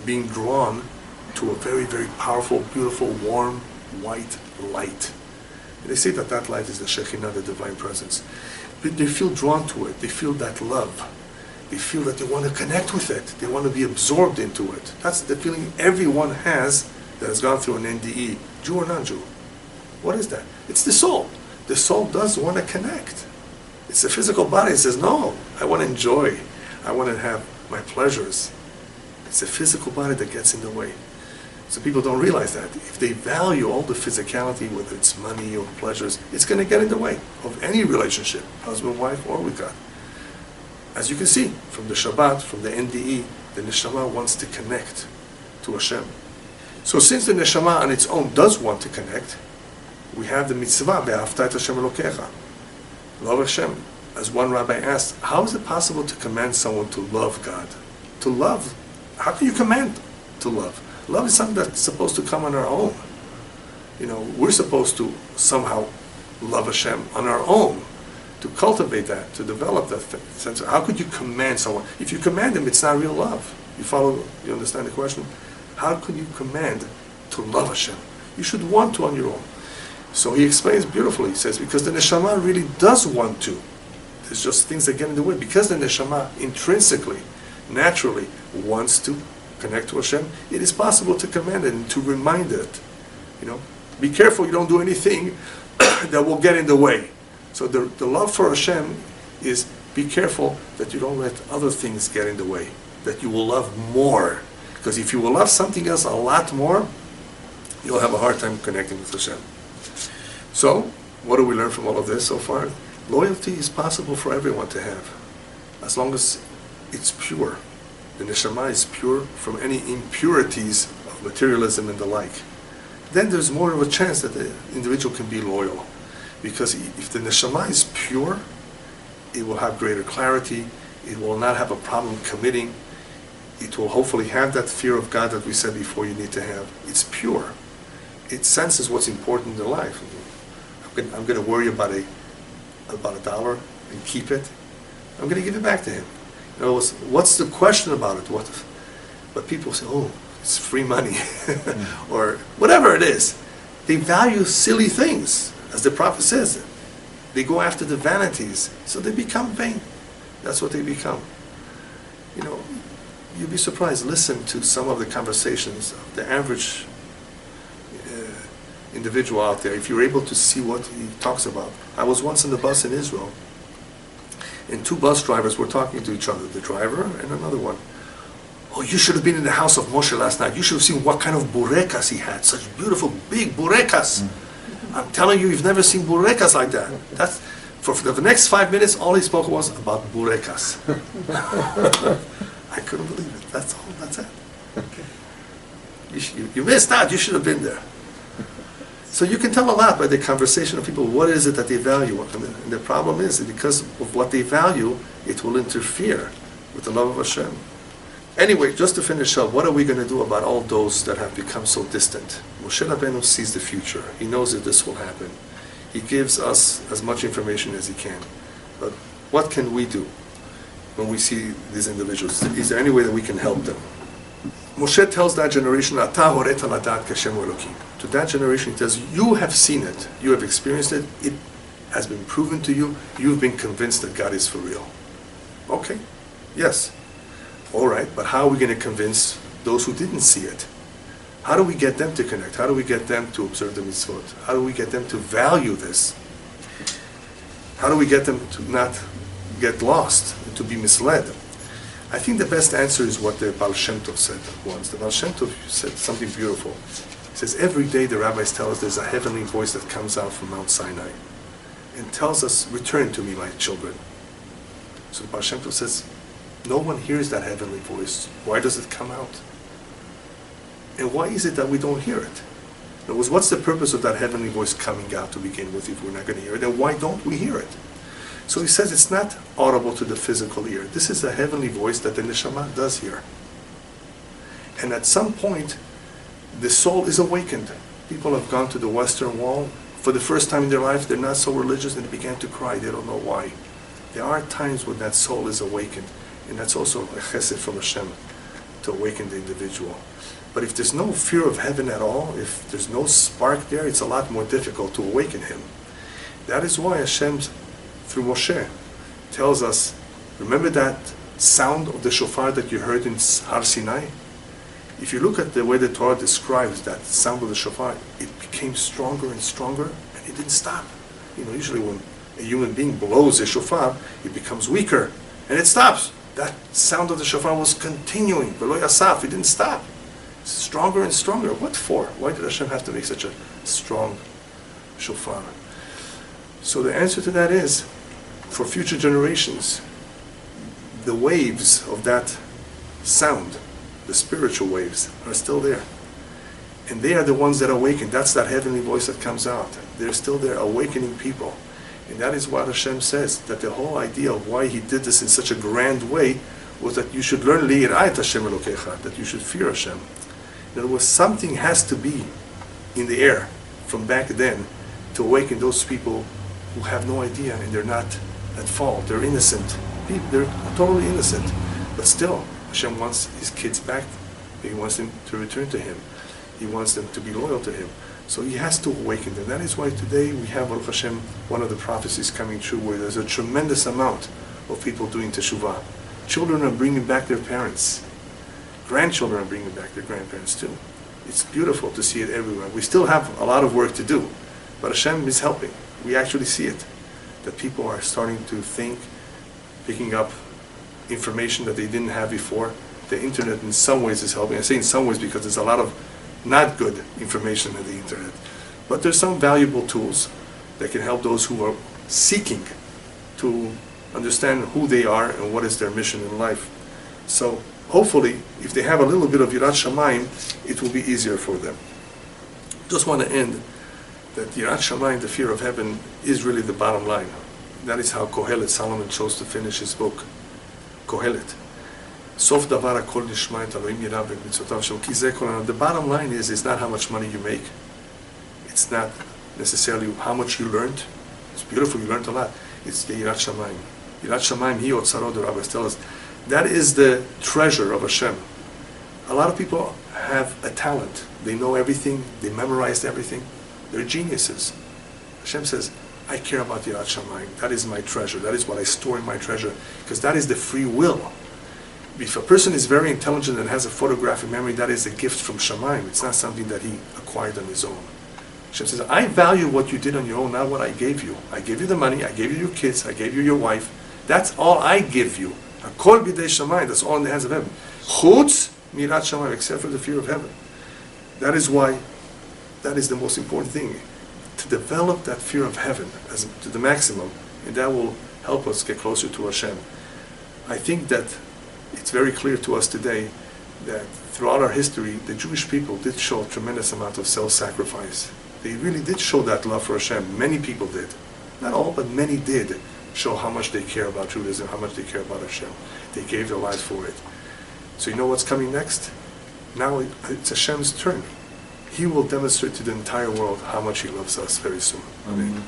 S1: being drawn to a very, very powerful, beautiful, warm, white light. And they say that that light is the Shekhinah, the Divine Presence. But they feel drawn to it. They feel that love. They feel that they want to connect with it. They want to be absorbed into it. That's the feeling everyone has that has gone through an NDE, Jew or non-Jew. What is that? It's the soul. The soul does want to connect. It's the physical body that says, no, I want to enjoy. I want to have my pleasures. It's the physical body that gets in the way. So people don't realize that. If they value all the physicality, whether it's money or pleasures, it's going to get in the way of any relationship, husband, wife, or with God. As you can see, from the Shabbat, from the NDE, the Neshama wants to connect to Hashem. So since the Neshama on its own does want to connect, we have the mitzvah, Be'ahavta et Hashem Elokecha. Love Hashem. As one rabbi asked, how is it possible to command someone to love God? To love, how can you command to love? Love is something that's supposed to come on our own. We're supposed to somehow love Hashem on our own, to cultivate that, to develop that sense. How could you command someone? If you command him, it's not real love. You understand the question? How could you command to love Hashem? You should want to on your own. So he explains beautifully. He says, because the neshama really does want to. There's just things that get in the way. Because the neshama intrinsically, naturally, wants to connect to Hashem, it is possible to command it and to remind it. Be careful you don't do anything that will get in the way. So the love for Hashem is, be careful that you don't let other things get in the way, that you will love more. Because if you will love something else a lot more, you'll have a hard time connecting with Hashem. So, what do we learn from all of this so far? Loyalty is possible for everyone to have, as long as it's pure. The neshama is pure from any impurities of materialism and the like. Then there's more of a chance that the individual can be loyal. Because if the neshama is pure, it will have greater clarity, it will not have a problem committing, it will hopefully have that fear of God that we said before you need to have. It's pure. It senses what's important in life. I'm going to worry about a dollar and keep it. I'm going to give it back to him. What's the question about it? But people say, oh, it's free money, or whatever it is. They value silly things, as the prophet says. They go after the vanities, so they become vain. That's what they become. You'd be surprised. Listen to some of the conversations of the average individual out there, if you're able to see what he talks about. I was once in the bus in Israel, and two bus drivers were talking to each other, the driver and another one. Oh, you should have been in the house of Moshe last night. You should have seen what kind of burekas he had. Such beautiful, big burekas. I'm telling you, you've never seen burekas like that. That's, for the next 5 minutes, all he spoke was about burekas. I couldn't believe it. That's all. That's it. You missed out. You should have been there. So you can tell a lot by the conversation of people. What is it that they value? And the problem is that because of what they value, it will interfere with the love of Hashem. Anyway, just to finish up, what are we going to do about all those that have become so distant? Moshe Rabbeinu sees the future. He knows that this will happen. He gives us as much information as he can. But what can we do when we see these individuals? Is there any way that we can help them? Moshe tells that generation, to that generation, he tells, you have seen it, you have experienced it, it has been proven to you, you've been convinced that God is for real. Okay, yes. All right, but how are we going to convince those who didn't see it? How do we get them to connect? How do we get them to observe the mitzvot? How do we get them to value this? How do we get them to not get lost, to be misled? I think the best answer is what the Baal Shem Tov said once. The Baal Shem Tov said something beautiful. He says, every day the rabbis tell us there's a heavenly voice that comes out from Mount Sinai and tells us, return to me, my children. So the Baal Shem Tov says, no one hears that heavenly voice. Why does it come out? And why is it that we don't hear it? In other words, what's the purpose of that heavenly voice coming out to begin with if we're not going to hear it? And why don't we hear it? So he says it's not audible to the physical ear. This is a heavenly voice that the neshama does hear. And at some point, the soul is awakened. People have gone to the Western Wall. For the first time in their life, they're not so religious and they began to cry. They don't know why. There are times when that soul is awakened. And that's also a chesed from Hashem, to awaken the individual. But if there's no fear of heaven at all, if there's no spark there, it's a lot more difficult to awaken him. That is why Hashem, through Moshe, tells us, remember that sound of the shofar that you heard in Har Sinai? If you look at the way the Torah describes that sound of the shofar, it became stronger and stronger, and it didn't stop. Usually when a human being blows a shofar, it becomes weaker, and it stops. That sound of the shofar was continuing. V'lo yasaf, it didn't stop. Stronger and stronger. What for? Why did Hashem have to make such a strong shofar? So the answer to that is, for future generations, the waves of that sound, the spiritual waves, are still there. And they are the ones that awaken. That's that heavenly voice that comes out. They're still there, awakening people. And that is what Hashem says, that the whole idea of why He did this in such a grand way was that you should learn li'irayat Hashem Elokecha, that you should fear Hashem. In other words, something has to be in the air from back then to awaken those people who have no idea and they're not at fault. They're innocent. They're totally innocent. But still, Hashem wants His kids back. He wants them to return to Him. He wants them to be loyal to Him. So He has to awaken them. That is why today we have, Baruch Hashem, one of the prophecies coming true where there's a tremendous amount of people doing teshuvah. Children are bringing back their parents. Grandchildren are bringing back their grandparents too. It's beautiful to see it everywhere. We still have a lot of work to do, but Hashem is helping. We actually see it, that people are starting to think, picking up information that they didn't have before. The internet in some ways is helping. I say in some ways because there's a lot of not good information in the internet. But there's some valuable tools that can help those who are seeking to understand who they are and what is their mission in life. So hopefully, if they have a little bit of Yirat Shamayim, it will be easier for them. Just want to end that Yirat Shamayim, the fear of heaven, is really the bottom line. That is how Kohelet, Solomon, chose to finish his book, Kohelet. Sof davar hakol nishma et Elohim yirah v'mitzotav shel ki zeh kol hanan. The bottom line is not how much money you make. It's not necessarily how much you learned. It's beautiful, you learned a lot. It's the Yirat Shamayim. Yirat Shamayim hi otzaro, the rabbis tell us. That is the treasure of Hashem. A lot of people have a talent. They know everything. They memorized everything. They're geniuses. Hashem says, I care about Yirat Shamayim. That is my treasure. That is what I store in my treasure. Because that is the free will. If a person is very intelligent and has a photographic memory, that is a gift from Shamayim. It's not something that he acquired on his own. Hashem says, I value what you did on your own, not what I gave you. I gave you the money. I gave you your kids. I gave you your wife. That's all I give you. Hakol b'dei Shamayim, that's all in the hands of heaven. Chutz mirat Shamayim, except for the fear of heaven. That is why, that is the most important thing, to develop that fear of heaven as to the maximum, and that will help us get closer to Hashem. I think that it's very clear to us today that throughout our history, the Jewish people did show a tremendous amount of self-sacrifice. They really did show that love for Hashem. Many people did. Not all, but many did show how much they care about Judaism, how much they care about Hashem. They gave their lives for it. So you know what's coming next? Now it's Hashem's turn. He will demonstrate to the entire world how much He loves us very soon. Amen.